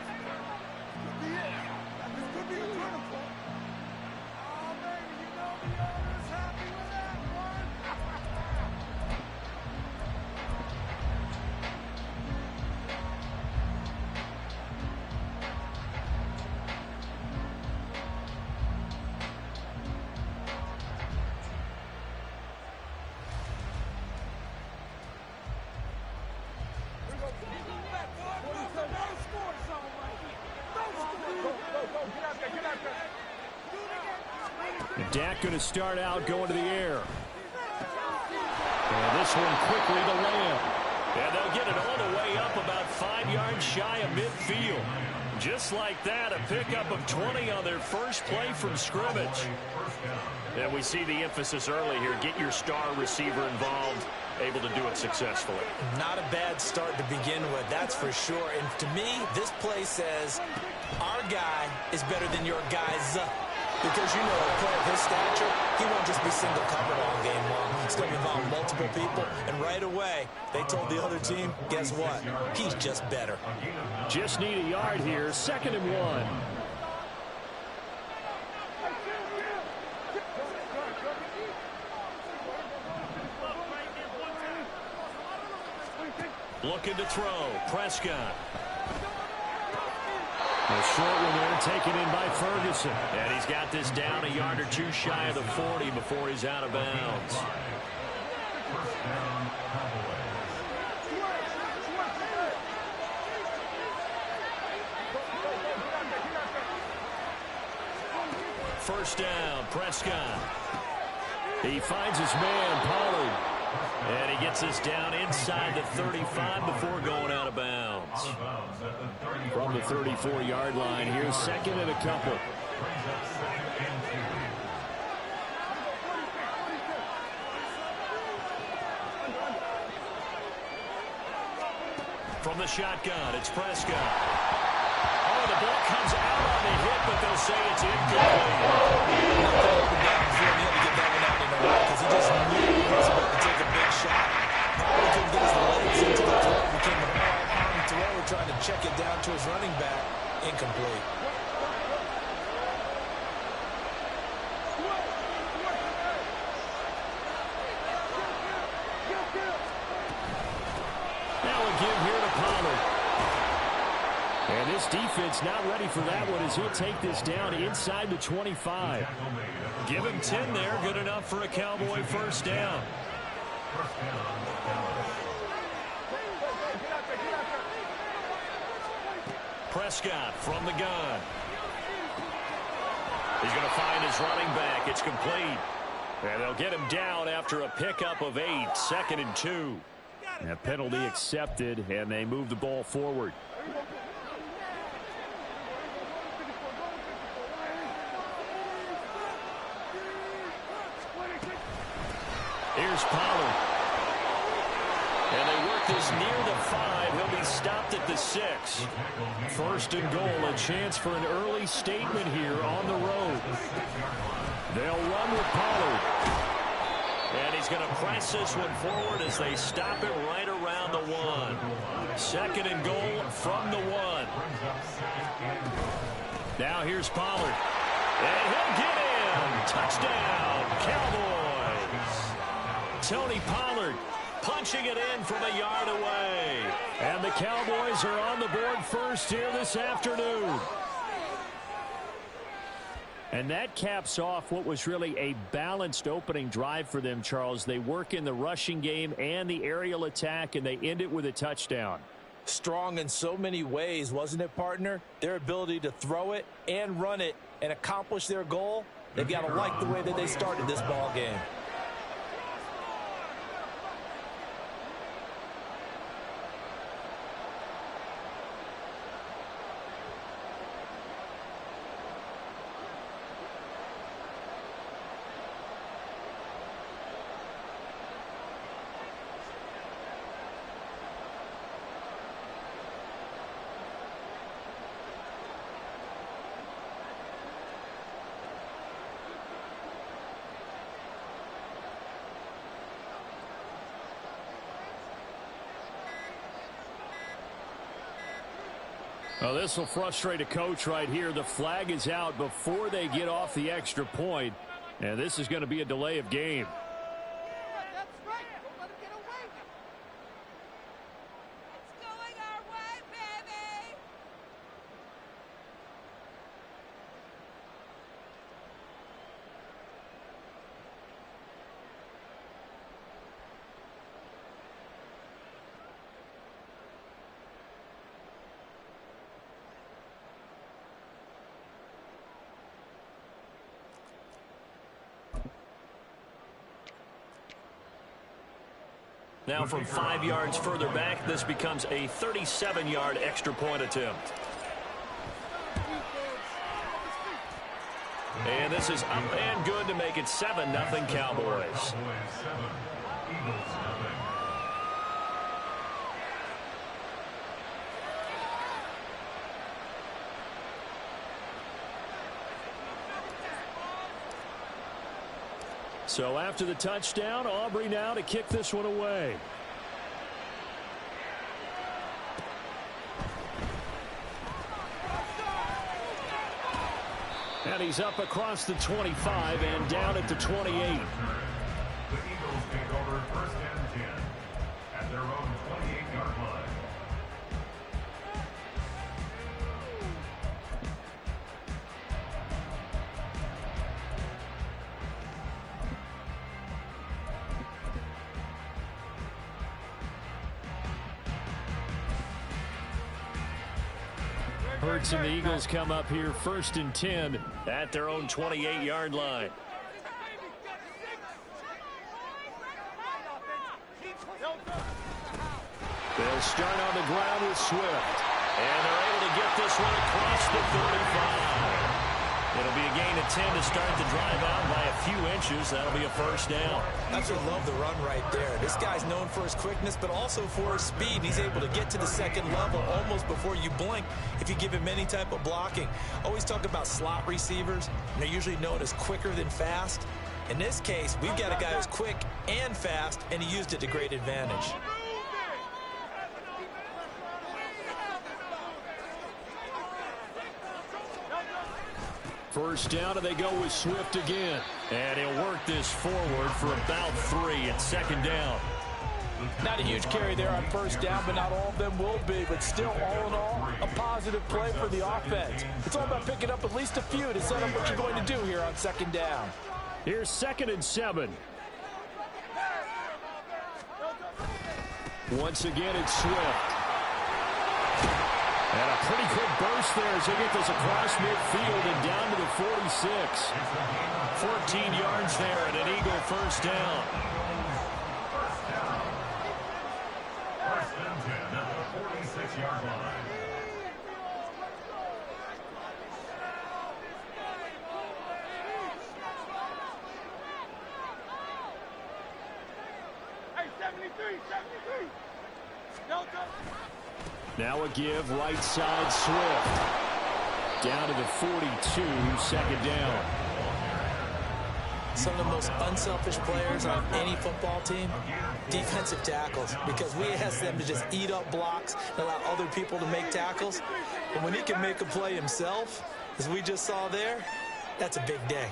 Dak going to start out going to the air. And this one quickly to Lamb. And they'll get it all the way up about 5 yards shy of midfield. Just like that, a pickup of 20 on their first play from scrimmage. And we see the emphasis early here. Get your star receiver involved. Able to do it successfully. Not a bad start to begin with, that's for sure. And to me, this play says our guy is better than your guy's. Because, you know, a player of his stature, he won't just be single covered all game long. He's going to involve multiple people. And right away, they told the other team, guess what? He's just better. Just need a yard here. 2nd and 1. Looking to throw. Prescott. A short one there taken in by Ferguson. And he's got this down a yard or two shy of the 40 before he's out of bounds. First down, Prescott. He finds his man, Pollard. And he gets us down inside the 35 before going out of bounds. From the 34-yard line, here's 2nd and a couple. From the shotgun, it's Prescott. Oh, the ball comes out on the hit, but they'll say it's incomplete. Because he just knew he was about to take a big shot. Probably couldn't get his legs into the throw. It became an all-arm throw, trying to check it down to his running back. Incomplete. Now a give here to Pollard. And this defense not ready for that one as he'll take this down inside the 25. Give him 10 there. Good enough for a Cowboy first down. Prescott from the gun. He's going to find his running back. It's complete. And they'll get him down after a pickup of 8. 2nd and 2. And a penalty accepted, and they move the ball forward. here's Pollard. And they work this near the 5. He'll be stopped at the 6. First and goal, a chance for an early statement here on the road. They'll run with Pollard. And he's going to press this one forward as they stop it right around the 1. Second and goal from the 1. Now here's Pollard. And he'll get in. Touchdown, Cowboys. Tony Pollard punching it in from a yard away. And the Cowboys are on the board first here this afternoon. And that caps off what was really a balanced opening drive for them, Charles. They work in the rushing game and the aerial attack, and they end it with a touchdown. Strong in so many ways, wasn't it, partner? Their ability to throw it and run it and accomplish their goal, they've got to like the way that they started this ball game. Well, this will frustrate a coach right here. The flag is out before they get off the extra point, and this is going to be a delay of game. Now from 5 yards further back, this becomes a 37-yard extra point attempt. And this is up and good to make it 7-0 Cowboys. So after the touchdown, Aubrey now to kick this one away. And he's up across the 25 and down at the 28. The Eagles take over first and 10 at their own 28-yard line. Hurts and the Eagles come up here first and 10 at their own 28-yard line. They'll start on the ground with Swift. And they're able to get this one across the 35. It'll be a gain of 10 to start the drive out by a few inches. That'll be a first down. I just love the run right there. This guy's known for his quickness, but also for his speed. He's able to get to the second level almost before you blink if you give him any type of blocking. Always talk about slot receivers, and they're usually known as quicker than fast. In this case, we've got a guy who's quick and fast, and he used it to great advantage. First down, and they go with Swift again. And he'll work this forward for about 3 at second down. Not a huge carry there on first down, but not all of them will be. But still, all in all, a positive play for the offense. It's all about picking up at least a few to set up what you're going to do here on second down. Here's 2nd and 7. Once again, it's Swift. And a pretty quick burst there as they get this across midfield and down to the 46. 14 yards there and an Eagle first down. First and 10 at the 46-yard line. Now a give, right side, Swift. Down to the 42, second down. Some of the most unselfish players on any football team, defensive tackles, because we ask them to just eat up blocks and allow other people to make tackles. And when he can make a play himself, as we just saw there, that's a big day.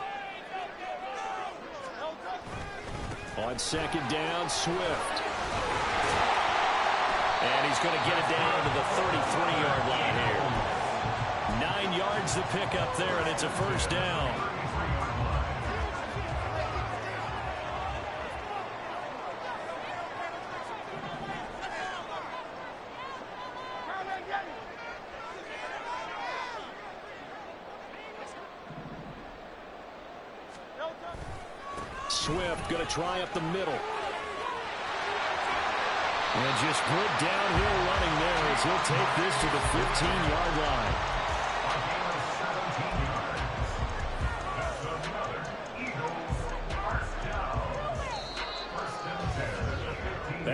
On second down, Swift. And he's going to get it down to the 33-yard line here. 9 yards to pick up there, and it's a first down. Swift going to try up the middle. And just good downhill running there as he'll take this to the 15-yard line.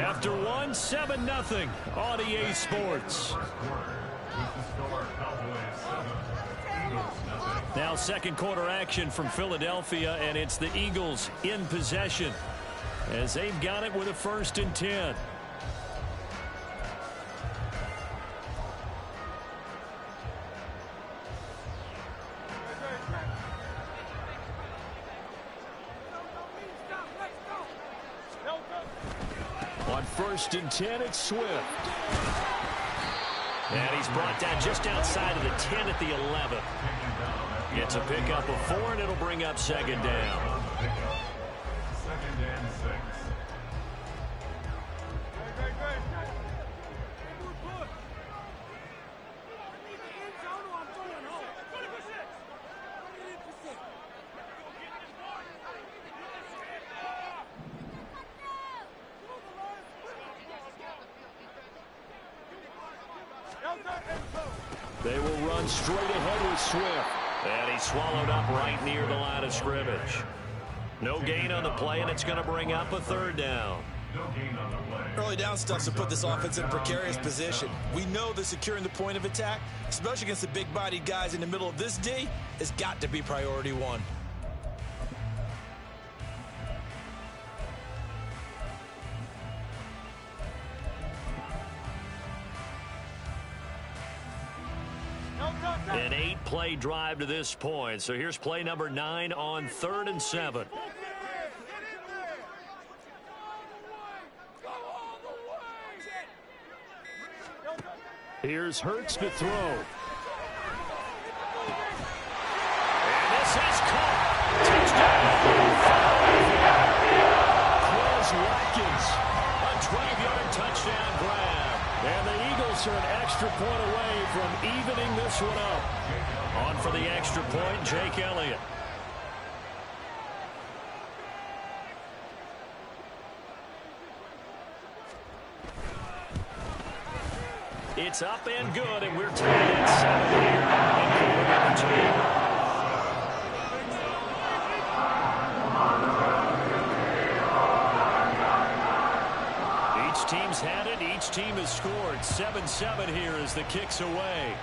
After one, 7-0 on EA Sports. Now second quarter action from Philadelphia, and it's the Eagles in possession as they've got it with a 1st and 10. On 1st and 10, it's Swift. And he's brought down just outside of the 10 at the 11. Gets a pickup of 4, and it'll bring up second down. Second and 6. They will run straight ahead with Swift. And he's swallowed up right near the line of scrimmage. No gain on the play, and it's going to bring up a 3rd down. Early down stuff's to put this offense in a precarious position. We know that securing the point of attack, especially against the big-bodied guys in the middle of this D, has got to be priority one. An 8-play drive to this point. So here's play number 9 on 3rd and 7. Here's Hurts to throw. And this is caught. Touchdown. Chris Watkins. A 12-yard touchdown grab. And the Eagles are an extra point away from evening this one up. On for the extra point, Jake Elliott. It's up and good, and we're tied at 7 here in quarter number 2. Team's had it. Each team has scored. 7-7 here as the kick's away.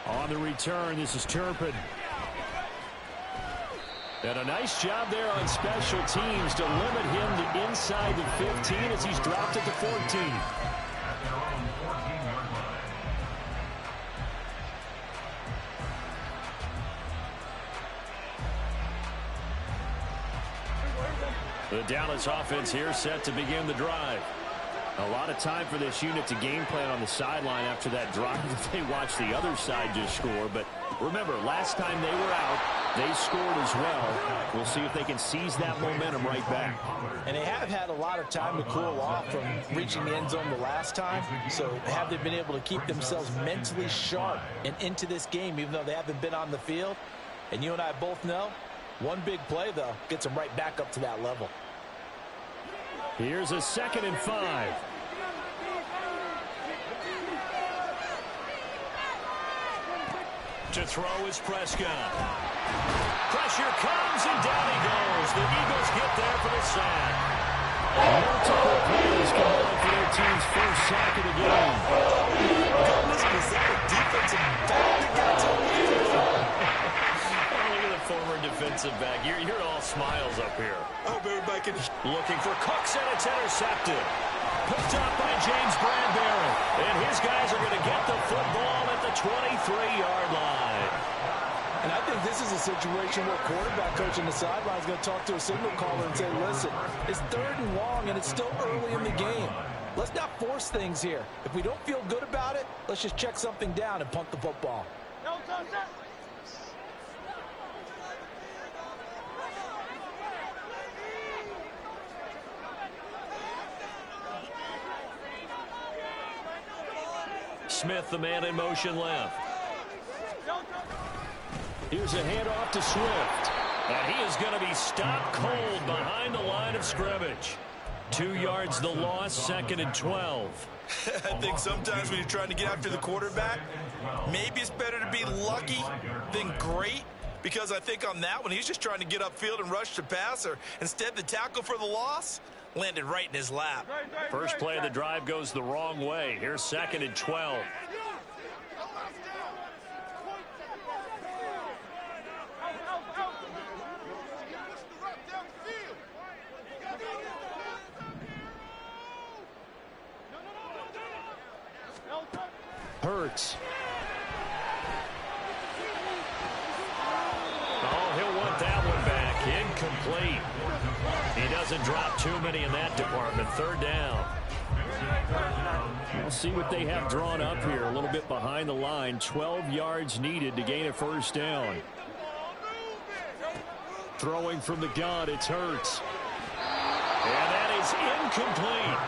On the return, this is Turpin. And a nice job there on special teams to limit him to inside the 15 as he's dropped at the 14. The Dallas offense here set to begin the drive. A lot of time for this unit to game plan on the sideline after that drive that they watched the other side just score. But remember, last time they were out, they scored as well. We'll see if they can seize that momentum right back. And they have had a lot of time to cool off from reaching the end zone the last time. So have they been able to keep themselves mentally sharp and into this game, even though they haven't been on the field? And you and I both know, one big play, though, gets them right back up to that level. Here's a 2nd and 5. To throw is Prescott. Pressure comes, and down he goes. The Eagles get there for the sack. Multiple players combined for their team's first sack of the game. Goodness, was that a defensive back that got to him? Look at the former defensive back. You're all smiles up here. I hope everybody can... Looking for Cooks, and it's intercepted. Picked up by James Bradbury. And his guys are going to get the football at the 23-yard line. And I think this is a situation where quarterback coach on the sideline is going to talk to a signal caller and say, listen, it's 3rd and long, and it's still early in the game. Let's not force things here. If we don't feel good about it, let's just check something down and punt the football. Smith, the man in motion left. Here's a handoff to Swift. And he is going to be stopped cold behind the line of scrimmage. 2 yards the loss, 2nd and 12. I think sometimes when you're trying to get after the quarterback, maybe it's better to be lucky than great. Because I think on that one, he's just trying to get upfield and rush the passer. Instead, the tackle for the loss landed right in his lap. First play of the drive goes the wrong way. Here's 2nd and 12. Hurts. Oh, he'll want that one back. Incomplete. He doesn't drop too many in that department. 3rd down. We'll see what they have drawn up here. A little bit behind the line. 12 yards needed to gain a 1st down. Throwing from the gun, it's Hurts. And that is incomplete.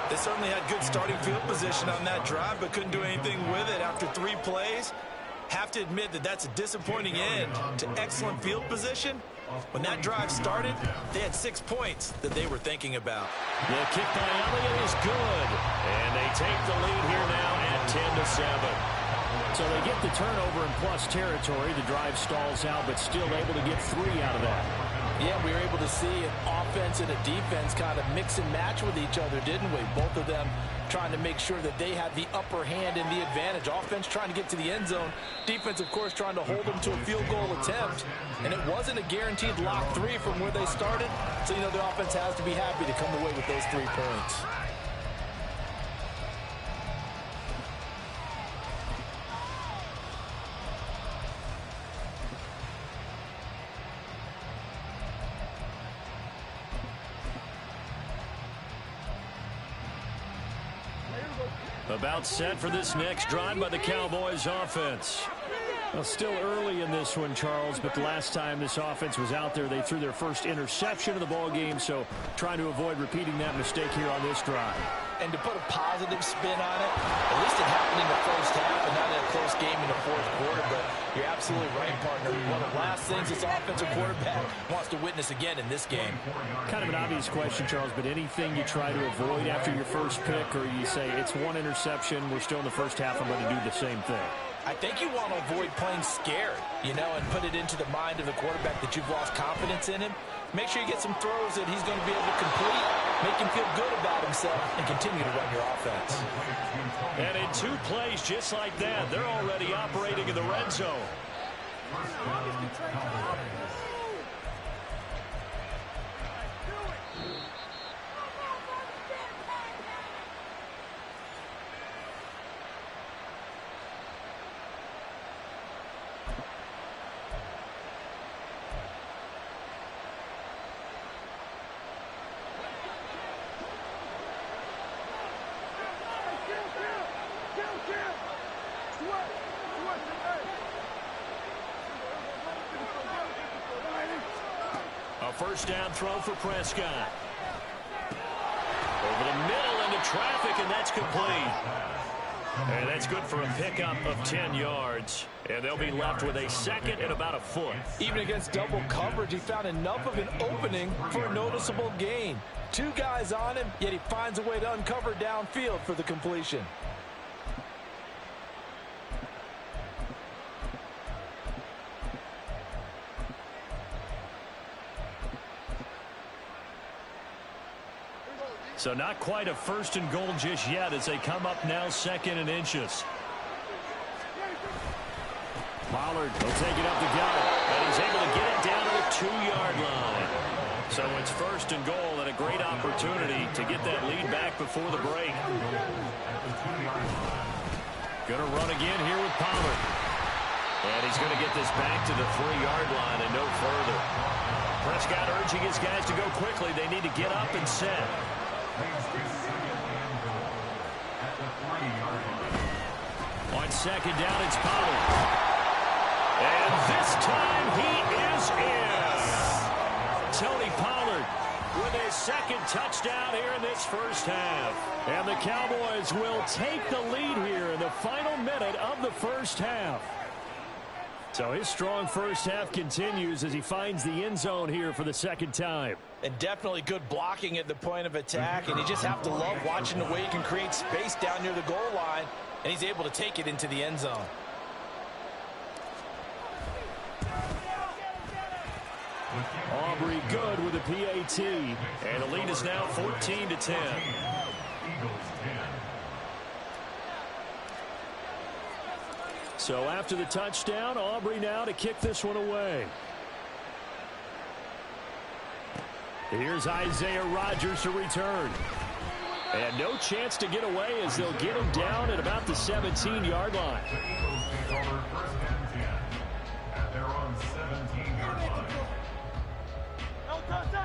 They certainly had good starting field position on that drive, but couldn't do anything with it after 3 plays. Have to admit that that's a disappointing end to excellent field position. When that drive started, they had 6 points that they were thinking about. The kick by Elliott is good. And they take the lead here now at 10-7. So they get the turnover in plus territory. The drive stalls out, but still able to get 3 out of that. Yeah, we were able to see an offense and a defense kind of mix and match with each other, didn't we? Both of them trying to make sure that they had the upper hand and the advantage. Offense trying to get to the end zone. Defense, of course, trying to hold them to a field goal attempt. And it wasn't a guaranteed lock 3 from where they started. So, you know, the offense has to be happy to come away with those 3 points. About set for this next drive by the Cowboys offense. Well, still early in this one, Charles, but the last time this offense was out there, they threw their first interception of the ball game, so trying to avoid repeating that mistake here on this drive. And to put a positive spin on it, at least it happened in the first half and not in a close game in the 4th quarter, but you're absolutely right, partner. One of the last things this offensive quarterback wants to witness again in this game. Kind of an obvious question, Charles, but anything you try to avoid after your first pick, or you say it's 1 interception, we're still in the first half, I'm going to do the same thing? I think you want to avoid playing scared, you know, and put it into the mind of the quarterback that you've lost confidence in him. Make sure you get some throws that he's going to be able to complete, make him feel good about himself, and continue to run your offense. And in 2 plays just like that, they're already operating in the red zone. A first down throw for Prescott. Over the middle into traffic, and that's complete. And that's good for a pickup of 10 yards. And they'll be left with a 2nd and about a foot. Even against double coverage, he found enough of an opening for a noticeable gain. 2 guys on him, yet he finds a way to uncover downfield for the completion. So not quite a first and goal just yet as they come up now 2nd and inches. Pollard will take it up the gut, and he's able to get it down to the 2-yard line. So it's 1st and goal and a great opportunity to get that lead back before the break. Going to run again here with Pollard. And he's going to get this back to the 3-yard line and no further. Prescott urging his guys to go quickly. They need to get up and set. On 2nd down, it's Pollard. And this time he is in. Tony Pollard with his 2nd touchdown here in this first half. And the Cowboys will take the lead here in the final minute of the first half. So his strong first half continues as he finds the end zone here for the 2nd time. And definitely good blocking at the point of attack. And you just have to love watching the way he can create space down near the goal line. And he's able to take it into the end zone. Aubrey good with a PAT. And the lead is now 14-10. So after the touchdown, Aubrey now to kick this one away. Here's Isaiah Rodgers to return. And no chance to get away as they'll get him down at about the 17-yard line.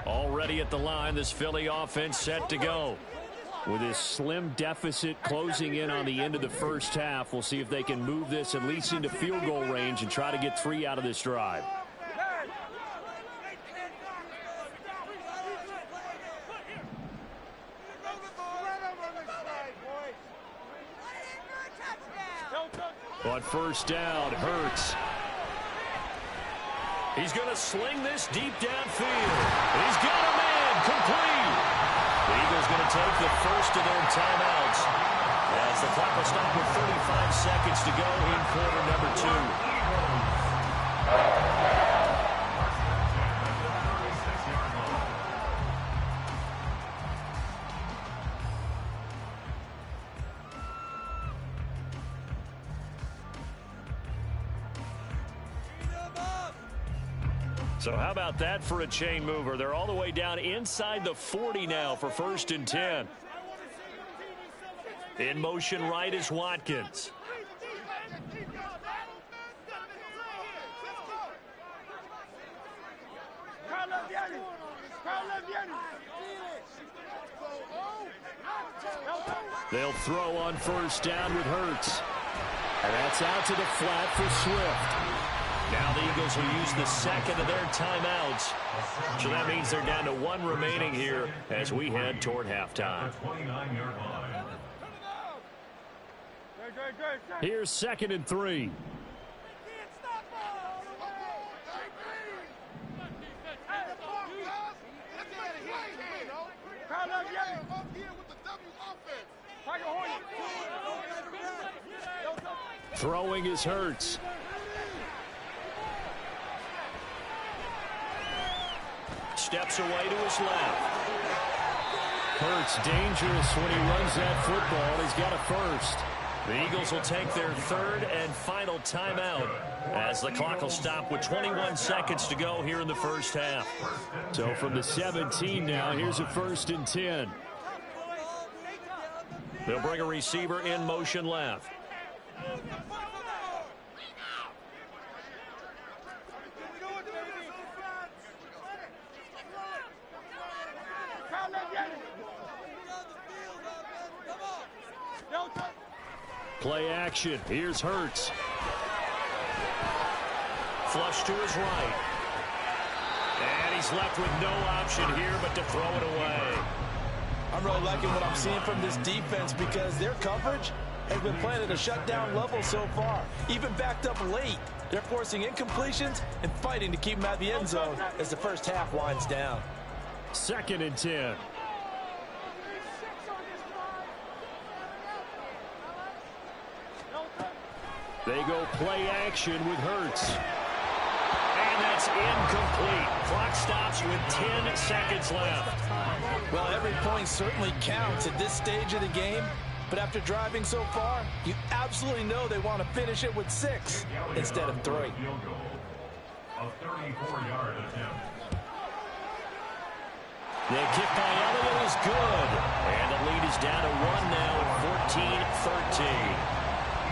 Already at the line, this Philly offense set to go. With this slim deficit closing in on the end of the first half, we'll see if they can move this at least into field goal range and try to get 3 out of this drive. On 1st down, Hurts. He's going to sling this deep downfield. He's got a man complete. The Eagles going to take the first of their timeouts as the clock will stop with 35 seconds to go in quarter number 2. So how about that for a chain mover? They're all the way down inside the 40 now for 1st and 10. In motion right is Watkins. They'll throw on 1st down with Hurts. And that's out to the flat for Swift. Now the Eagles will use the 2nd of their timeouts. So that means they're down to 1 remaining here as we head toward halftime. Here's 2nd and 3. Throwing is Hurts. Steps away to his left. Hurts dangerous when he runs that football. He's got a first. The Eagles will take their 3rd and final timeout as the clock will stop with 21 seconds to go here in the first half. So from the 17 now, here's a 1st and 10. They'll bring a receiver in motion left. Play action. Here's Hurts. Flush to his right. And he's left with no option here but to throw it away. I'm really liking what I'm seeing from this defense because their coverage has been playing at a shutdown level so far. Even backed up late. They're forcing incompletions and fighting to keep them out of the end zone as the first half winds down. 2nd and 10. They go play action with Hurts. And And that's incomplete. Clock stops with 10 seconds left. Well, every point certainly counts at this stage of the game. But after driving so far, you absolutely know they want to finish it with 6 instead of 3. A 34-yard attempt. The kick by Elliott is good. And the lead is down to 1 now at 14-13.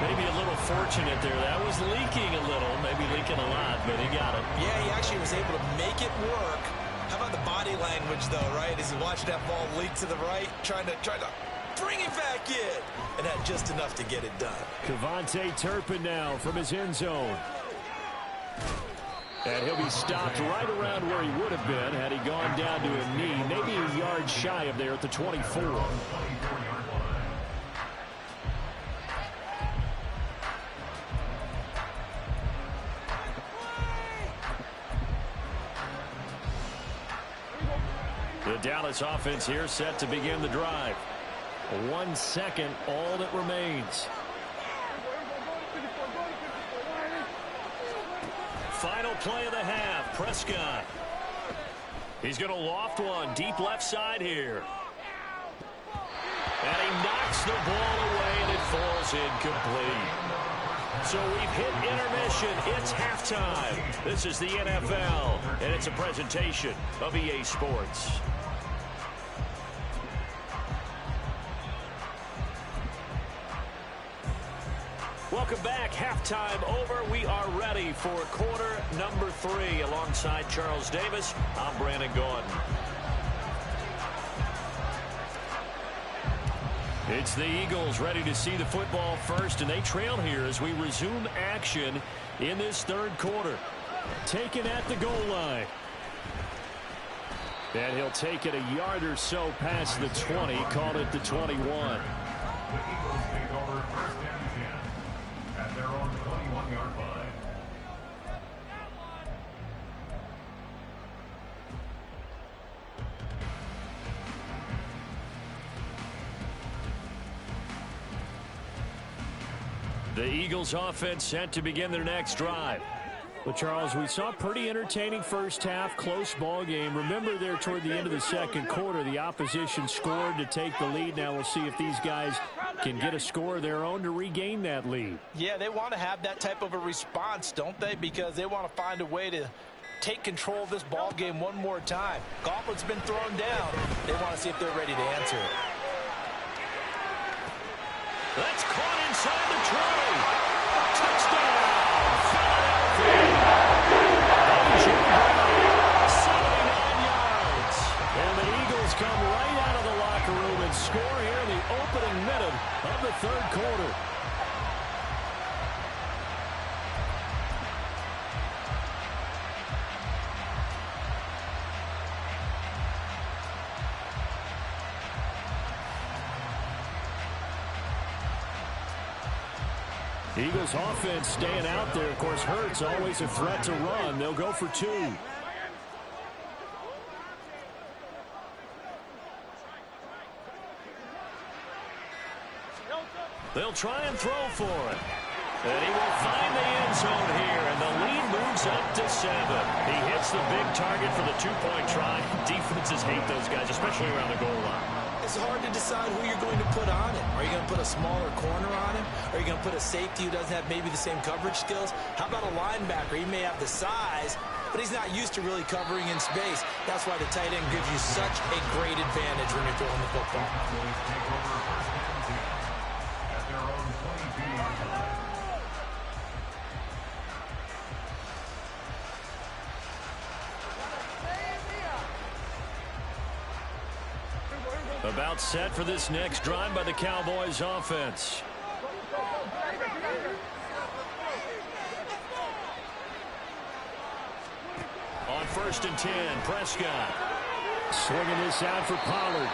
Maybe a little fortunate there. That was leaking a little, maybe leaking a lot, but he got it. Yeah, he actually was able to make it work. How about the body language, though, right? As he watched that ball leak to the right, trying to bring it back in, and had just enough to get it done. Kevontae Turpin now from his end zone. And he'll be stopped right around where he would have been had he gone down to a knee, maybe a yard shy of there at the 24. The Dallas offense here set to begin the drive. 1 second, all that remains. Final play of the half, Prescott. He's going to loft one deep left side here. And he knocks the ball away, and it falls incomplete. So we've hit intermission. It's halftime. This is the NFL, and it's a presentation of EA Sports. Welcome back. Halftime over. We are ready for quarter number 3. Alongside Charles Davis, I'm Brandon Gordon. It's the Eagles ready to see the football first, and they trail here as we resume action in this third quarter. Taken at the goal line. And he'll take it a yard or so past the 20, called it the 21. The Eagles take over first and 10 at their own 21-yard line. The Eagles offense set to begin their next drive. Well, Charles, we saw a pretty entertaining first half, close ball game. Remember there toward the end of the second quarter, the opposition scored to take the lead. Now we'll see if these guys can get a score of their own to regain that lead. Yeah, they want to have that type of a response, don't they? Because they want to find a way to take control of this ball game one more time. Gauntlet's been thrown down. They want to see if they're ready to answer it. That's caught inside the 20. Touchdown, Philadelphia. A.J. Brown, 79 yards. And the Eagles come right out of the locker room and score here in the opening minute of the third quarter. Eagles offense staying out there. Of course, Hurts always a threat to run. They'll go for 2. They'll try and throw for it. And he will find the end zone here, and the lead moves up to 7. He hits the big target for the 2-point try. Defenses hate those guys, especially around the goal line. It's hard to decide who you're going to put on him. Are you going to put a smaller corner on him? Are you going to put a safety who doesn't have maybe the same coverage skills? How about a linebacker? He may have the size, but he's not used to really covering in space. That's why the tight end gives you such a great advantage when you're throwing the football. About set for this next drive by the Cowboys offense. On 1st and 10, Prescott. Swinging this out for Pollard.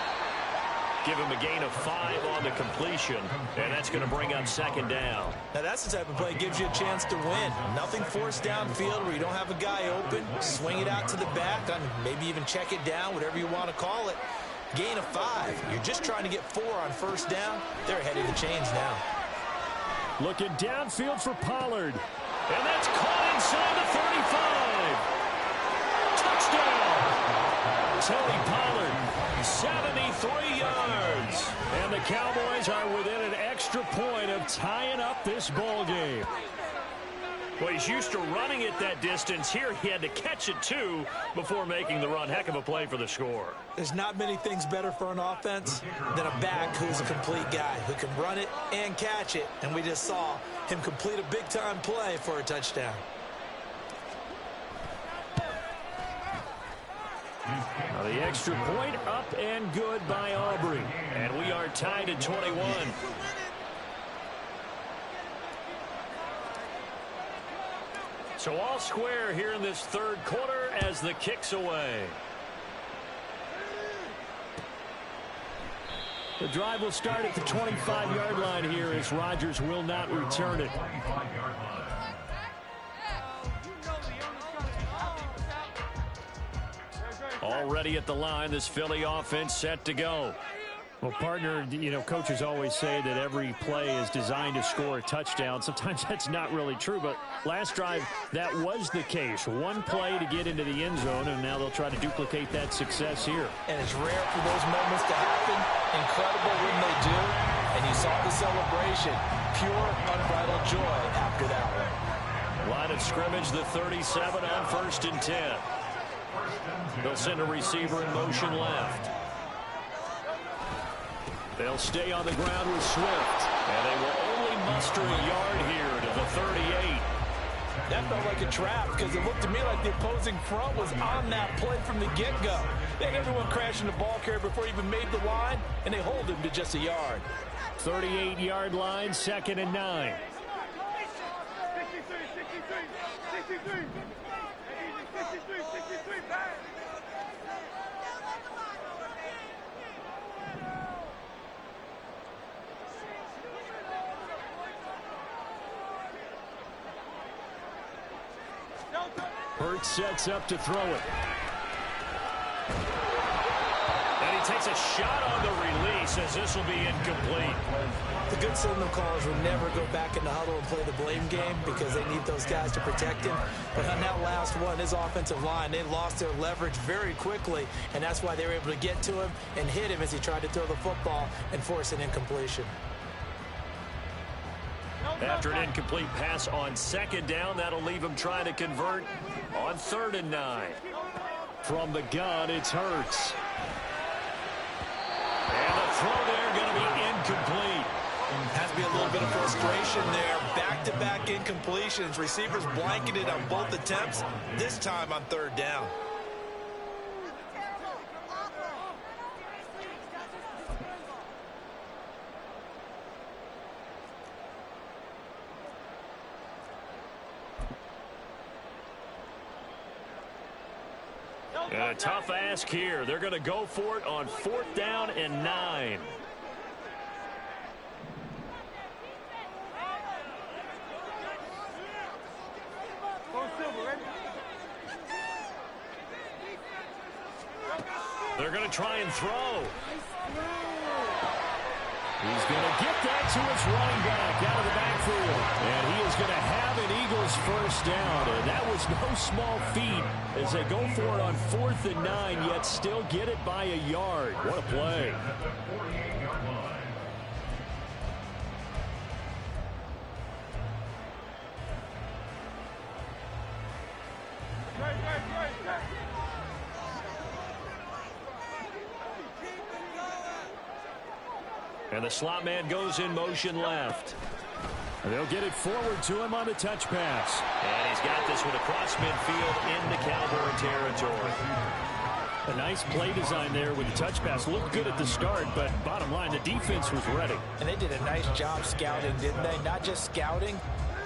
Give him a gain of 5 on the completion, and that's going to bring up 2nd down. Now that's the type of play that gives you a chance to win. Nothing forced downfield where you don't have a guy open. Swing it out to the back, maybe even check it down, whatever you want to call it. Gain of 5. You're just trying to get 4 on 1st down. They're ahead of the chains now. Looking downfield for Pollard. And that's caught inside the 35. Touchdown. Tony Pollard, 73 yards. And the Cowboys are within an extra point of tying up this ball game. Well, he's used to running it that distance. Here he had to catch it, too, before making the run. Heck of a play for the score. There's not many things better for an offense than a back who's a complete guy, who can run it and catch it. And we just saw him complete a big-time play for a touchdown. Now the extra point up and good by Aubrey. And we are tied at 21. So all square here in this third quarter as the kick's away. The drive will start at the 25-yard line here as Rodgers will not return it. Already at the line, this Philly offense set to go. Well, partner, you know, coaches always say that every play is designed to score a touchdown. Sometimes that's not really true, but last drive, that was the case. One play to get into the end zone, and now they'll try to duplicate that success here. And it's rare for those moments to happen. Incredible when they do. And you saw the celebration. Pure, unbridled joy after that one. Line of scrimmage, the 37 on 1st and 10. They'll send a receiver in motion left. They'll stay on the ground with Swift. And they will only muster a yard here to the 38. That felt like a trap because it looked to me like the opposing front was on that play from the get-go. They had everyone crashing the ball carrier before he even made the line, and they hold him to just a yard. 38-yard line, 2nd and 9. 63. Hurts sets up to throw it. And he takes a shot on the release as this will be incomplete. The good signal callers will never go back in the huddle and play the blame game because they need those guys to protect him. But on that last one, his offensive line, they lost their leverage very quickly, and that's why they were able to get to him and hit him as he tried to throw the football and force an incompletion. After an incomplete pass on 2nd down, that'll leave him trying to convert on 3rd and 9. From the gun, it's Hurts. And the throw there going to be incomplete. Has to be a little bit of frustration there. Back-to-back incompletions. Receivers blanketed on both attempts, this time on 3rd down. And a tough ask here. They're going to go for it on 4th down and 9. They're going to try and throw. He's going to get that to his running back out of the backfield. And he is going to have an Eagles 1st down. And that was no small feat as they go for it on 4th and 9, yet still get it by a yard. What a play. And the slot man goes in motion left. They'll get it forward to him on the touch pass. And he's got this one across midfield into Cowboy territory. A nice play design there with the touch pass. Looked good at the start, but bottom line, the defense was ready. And they did a nice job scouting, didn't they? Not just scouting,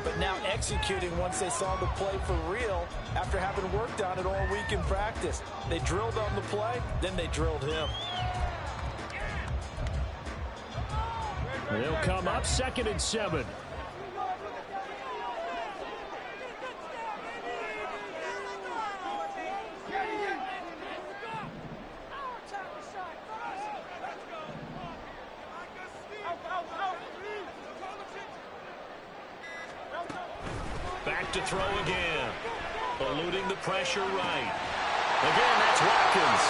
but now executing once they saw the play for real after having worked on it all week in practice. They drilled on the play, then they drilled him. They'll come up 2nd and 7. Back to throw again. Eluding the pressure right. Again, that's Watkins.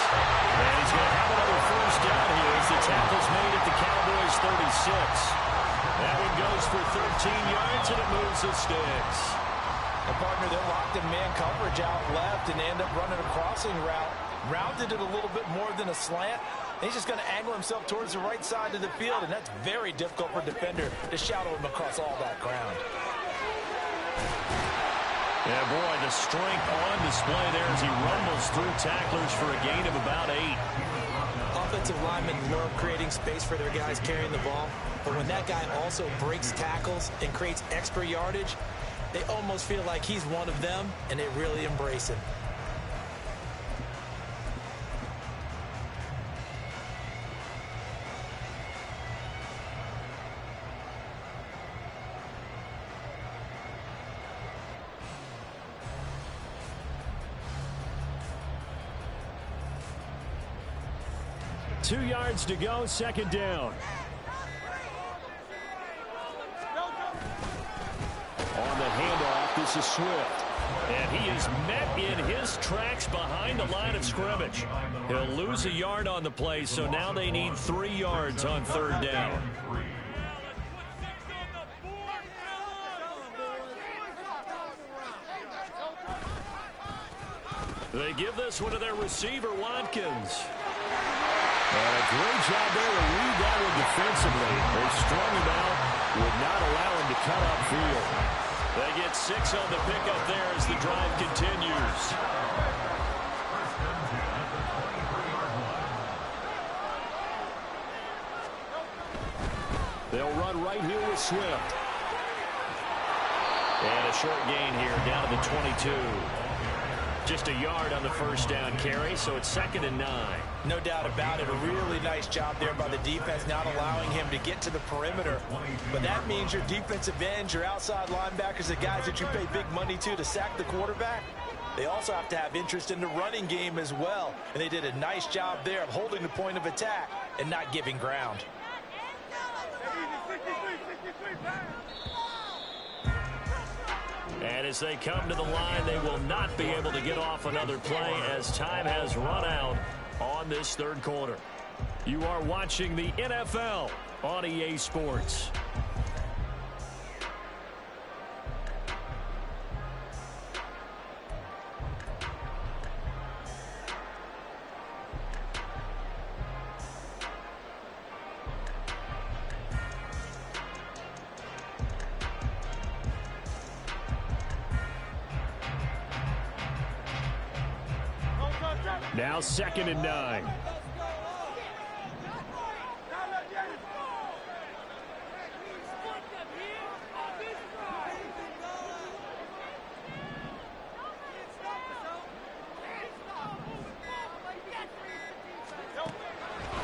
And he's going to have another first down here as the tackle's made at the Cowboys' 36. That one goes for 13 yards, and it moves the sticks. And partner, they're locked in man coverage out left, and they end up running a crossing route. Rounded it a little bit more than a slant. He's just going to angle himself towards the right side of the field, and that's very difficult for a defender to shadow him across all that ground. Yeah, boy, the strength on display there as he rumbles through tacklers for a gain of about 8. Offensive linemen love creating space for their guys carrying the ball, but when that guy also breaks tackles and creates extra yardage, they almost feel like he's one of them, and they really embrace him. Two yards to go, second down. On the handoff, this is Swift. And he is met in his tracks behind the line of scrimmage. He'll lose a yard on the play, so now they need 3 yards on third down. They give this one to their receiver, Watkins. And a great job there to read that one defensively. They strung him out, would not allow him to cut upfield. They get 6 on the pickup there as the drive continues. They'll run right here with Swift. And a short gain here down to the 22. Just a yard on the first down carry, so it's 2nd and 9. No doubt about it. A really nice job there by the defense, not allowing him to get to the perimeter. But that means your defensive ends, your outside linebackers, the guys that you pay big money to sack the quarterback, they also have to have interest in the running game as well. And they did a nice job there of holding the point of attack and not giving ground. And as they come to the line, they will not be able to get off another play as time has run out on this third quarter. You are watching the NFL on EA Sports. Now 2nd and 9.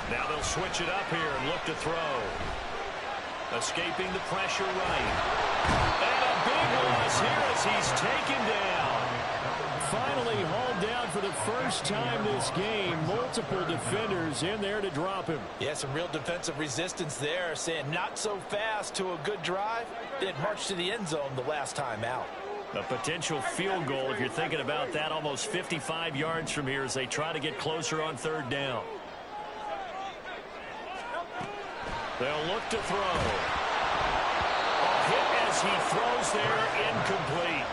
Now they'll switch it up here and look to throw. Escaping the pressure right. And a big loss here as he's taken down. Finally hauled down for the first time this game. Multiple defenders in there to drop him. Yeah, some real defensive resistance there, saying not so fast to a good drive. Didn't march to the end zone the last time out. A potential field goal, if you're thinking about that, almost 55 yards from here as they try to get closer on third down. They'll look to throw. A hit as he throws there, incomplete.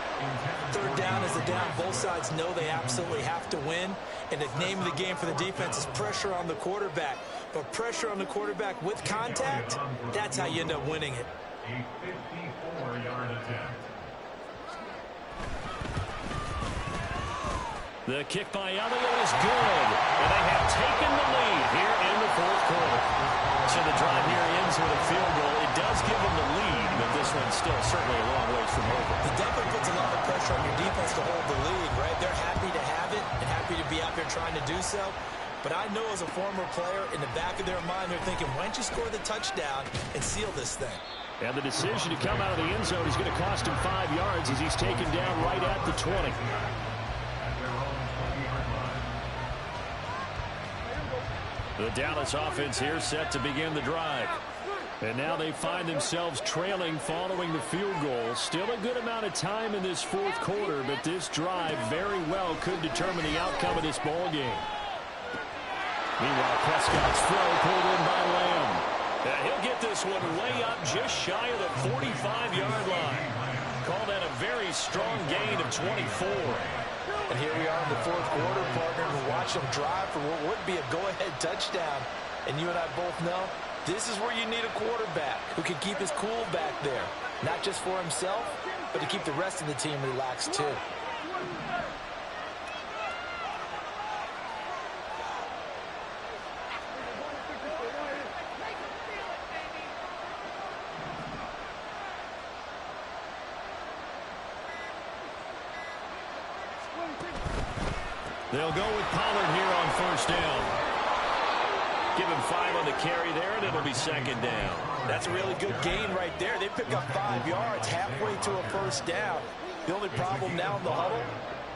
Third down is a down. Both sides know they absolutely have to win. And the name of the game for the defense is pressure on the quarterback. But pressure on the quarterback with contact, that's how you end up winning it. A 54-yard attempt. The kick by Elliott is good. And they have taken the lead here in the fourth quarter. So the drive here ends with a field goal. It does give them the lead, but this one's still certainly a long ways from over. It definitely puts a lot of pressure on your defense to hold the lead, right? They're happy to have it and happy to be out there trying to do so. But I know as a former player, in the back of their mind, they're thinking, why don't you score the touchdown and seal this thing? And the decision to come out of the end zone is going to cost him 5 yards as he's taken down right at the 20. The Dallas offense here set to begin the drive. And now they find themselves trailing following the field goal. Still a good amount of time in this fourth quarter, but this drive very well could determine the outcome of this ball game. Meanwhile, Prescott's throw pulled in by Lamb. And he'll get this one way up just shy of the 45-yard line. Call that a very strong gain of 24. And here we are in the fourth quarter, partner, and watch them drive for what would be a go-ahead touchdown. And you and I both know this is where you need a quarterback who can keep his cool back there. Not just for himself, but to keep the rest of the team relaxed too. They'll go with Pollard here on first down. Give him 5 on the carry there, and it'll be second down. That's a really good gain right there. They pick up 5 yards halfway to a first down. The only problem now in the huddle,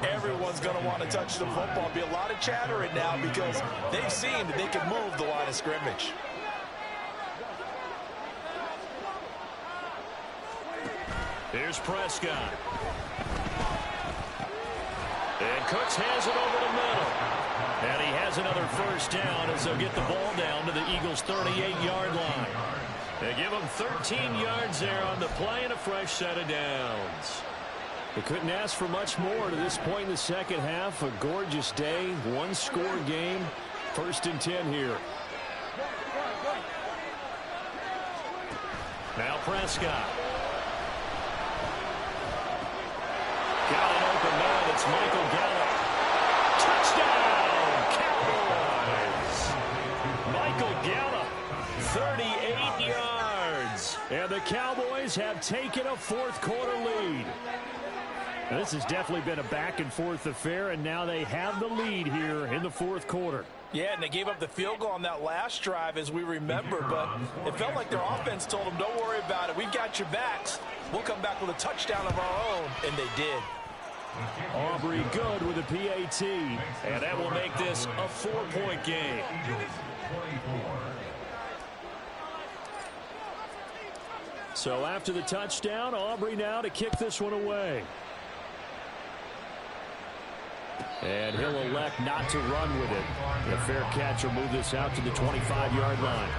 everyone's going to want to touch the football. Be a lot of chattering now because they've seen that they can move the line of scrimmage. Here's Prescott. And Cooks has it over the middle. And he has another first down as they'll get the ball down to the Eagles' 38-yard line. They give them 13 yards there on the play and a fresh set of downs. They couldn't ask for much more to this point in the second half. A gorgeous day, one-score game. First and 10 here. Now Prescott. Got an open man. It's Michael Gallup. Touchdown, Cowboys. Michael Gallup, 38 yards. And the Cowboys have taken a fourth quarter lead. Now, this has definitely been a back-and-forth affair, and now they have the lead here in the fourth quarter. Yeah, and they gave up the field goal on that last drive, as we remember, but it felt like their offense told them, don't worry about it. We've got your backs. We'll come back with a touchdown of our own, and they did. Aubrey good with a PAT, and that will make this a 4-point game. So after the touchdown, Aubrey now to kick this one away. And he'll elect not to run with it. A fair catch will move this out to the 25-yard line.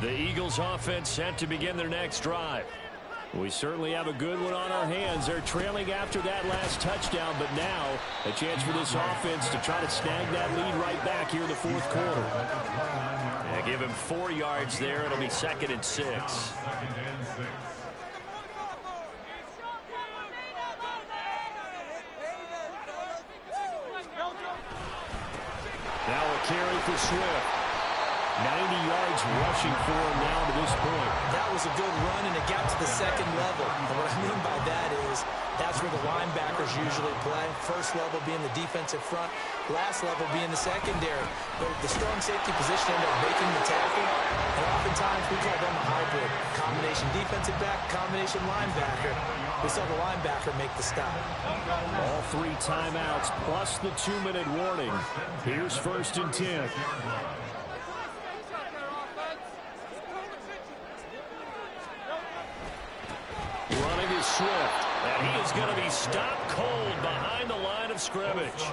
The Eagles offense set to begin their next drive. We certainly have a good one on our hands. They're trailing after that last touchdown, but now a chance for this offense to try to snag that lead right back here in the fourth quarter. And give him 4 yards there. It'll be second and 6. Now a carry for Swift. 90 yards rushing for him now to this point. That was a good run, and it got to the second level. And what I mean by that is that's where the linebackers usually play. First level being the defensive front, last level being the secondary. But the strong safety position ended up making the tackle. And oftentimes we call them a hybrid. Combination defensive back, combination linebacker. We saw the linebacker make the stop. All 3 timeouts plus the 2-minute warning. Here's first and 10. Running is Swift, and he is going to be stopped cold behind the line of scrimmage.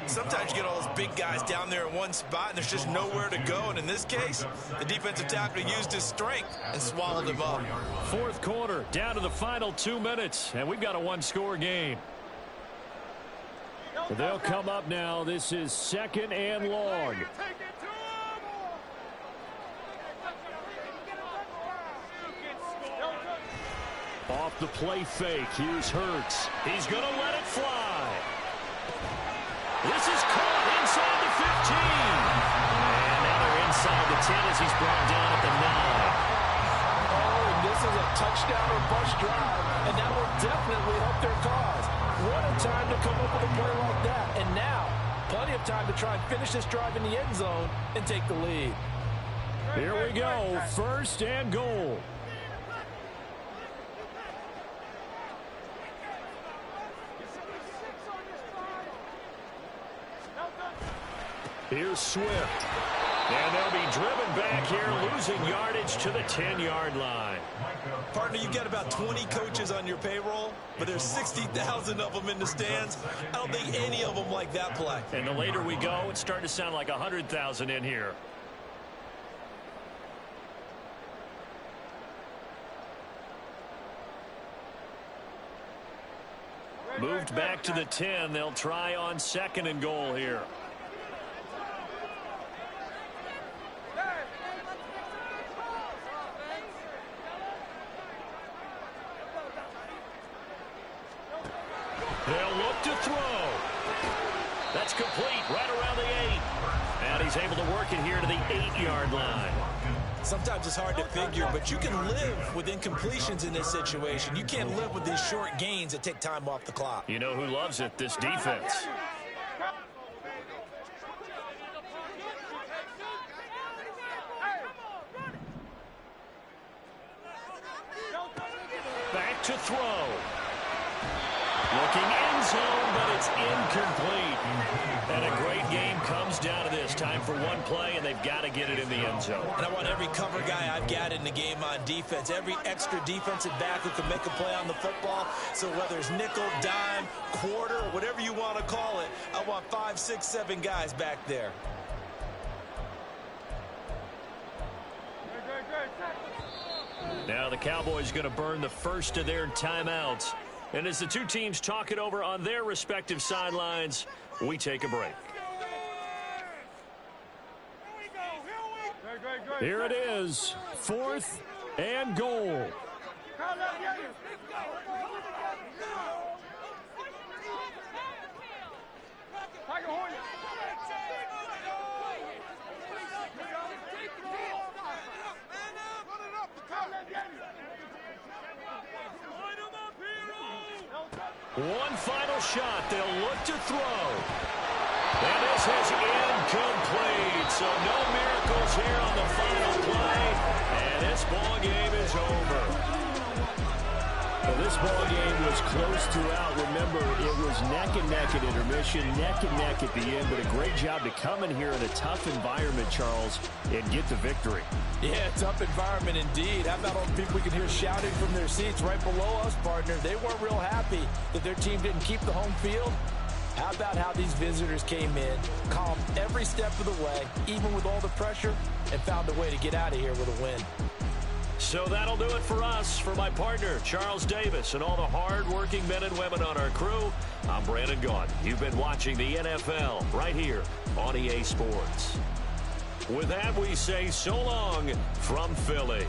Sometimes you get all those big guys down there in one spot, and there's just nowhere to go. And in this case, the defensive tackle used his strength and swallowed him up. Fourth quarter, down to the final 2 minutes, and we've got a one-score game. They'll come up now. This is second and long. Off the play fake, here's Hurts. He's going to let it fly. This is caught inside the 15. And now they're inside the 10 as he's brought down at the 9. Oh, and this is a touchdown or bust drive, and that will definitely help their cause. What a time to come up with a play like that. And now, plenty of time to try and finish this drive in the end zone and take the lead. Here we go, first and goal. Here's Swift. And they'll be driven back here, losing yardage to the 10-yard line. Partner, you got about 20 coaches on your payroll, but there's 60,000 of them in the stands. I don't think any of them like that play. And the later we go, it's starting to sound like 100,000 in here. Moved back to the 10. They'll try on 2nd and goal here. They'll look to throw. That's complete right around the 8. And he's able to work it here to the 8-yard line. Sometimes it's hard to figure, but you can live with incompletions in this situation. You can't live with these short gains that take time off the clock. You know who loves it? This defense. Back to throw. Looking end zone, but it's incomplete. And a great game comes down to this. Time for one play, and they've got to get it in the end zone. And I want every cover guy I've got in the game on defense, every extra defensive back who can make a play on the football. So whether it's nickel, dime, quarter, whatever you want to call it, I want 5, 6, 7 guys back there. Now the Cowboys going to burn the first of their timeouts. And as the two teams talk it over on their respective sidelines, we take a break. Here it is, 4th and goal. One final shot. They'll look to throw. And this is incomplete. So no miracles here on the final play. And this ball game is over. Well, this ball game was close throughout. Remember, it was neck and neck at intermission, neck and neck at the end. But a great job to come in here in a tough environment, Charles, and get the victory. Yeah, tough environment indeed. How about all the people we can hear shouting from their seats right below us, partner? They weren't real happy that their team didn't keep the home field. How about how these visitors came in, calm every step of the way, even with all the pressure, and found a way to get out of here with a win. So that'll do it for us. For my partner, Charles Davis, and all the hard-working men and women on our crew, I'm Brandon Gaudin. You've been watching the NFL right here on EA Sports. With that, we say so long from Philly.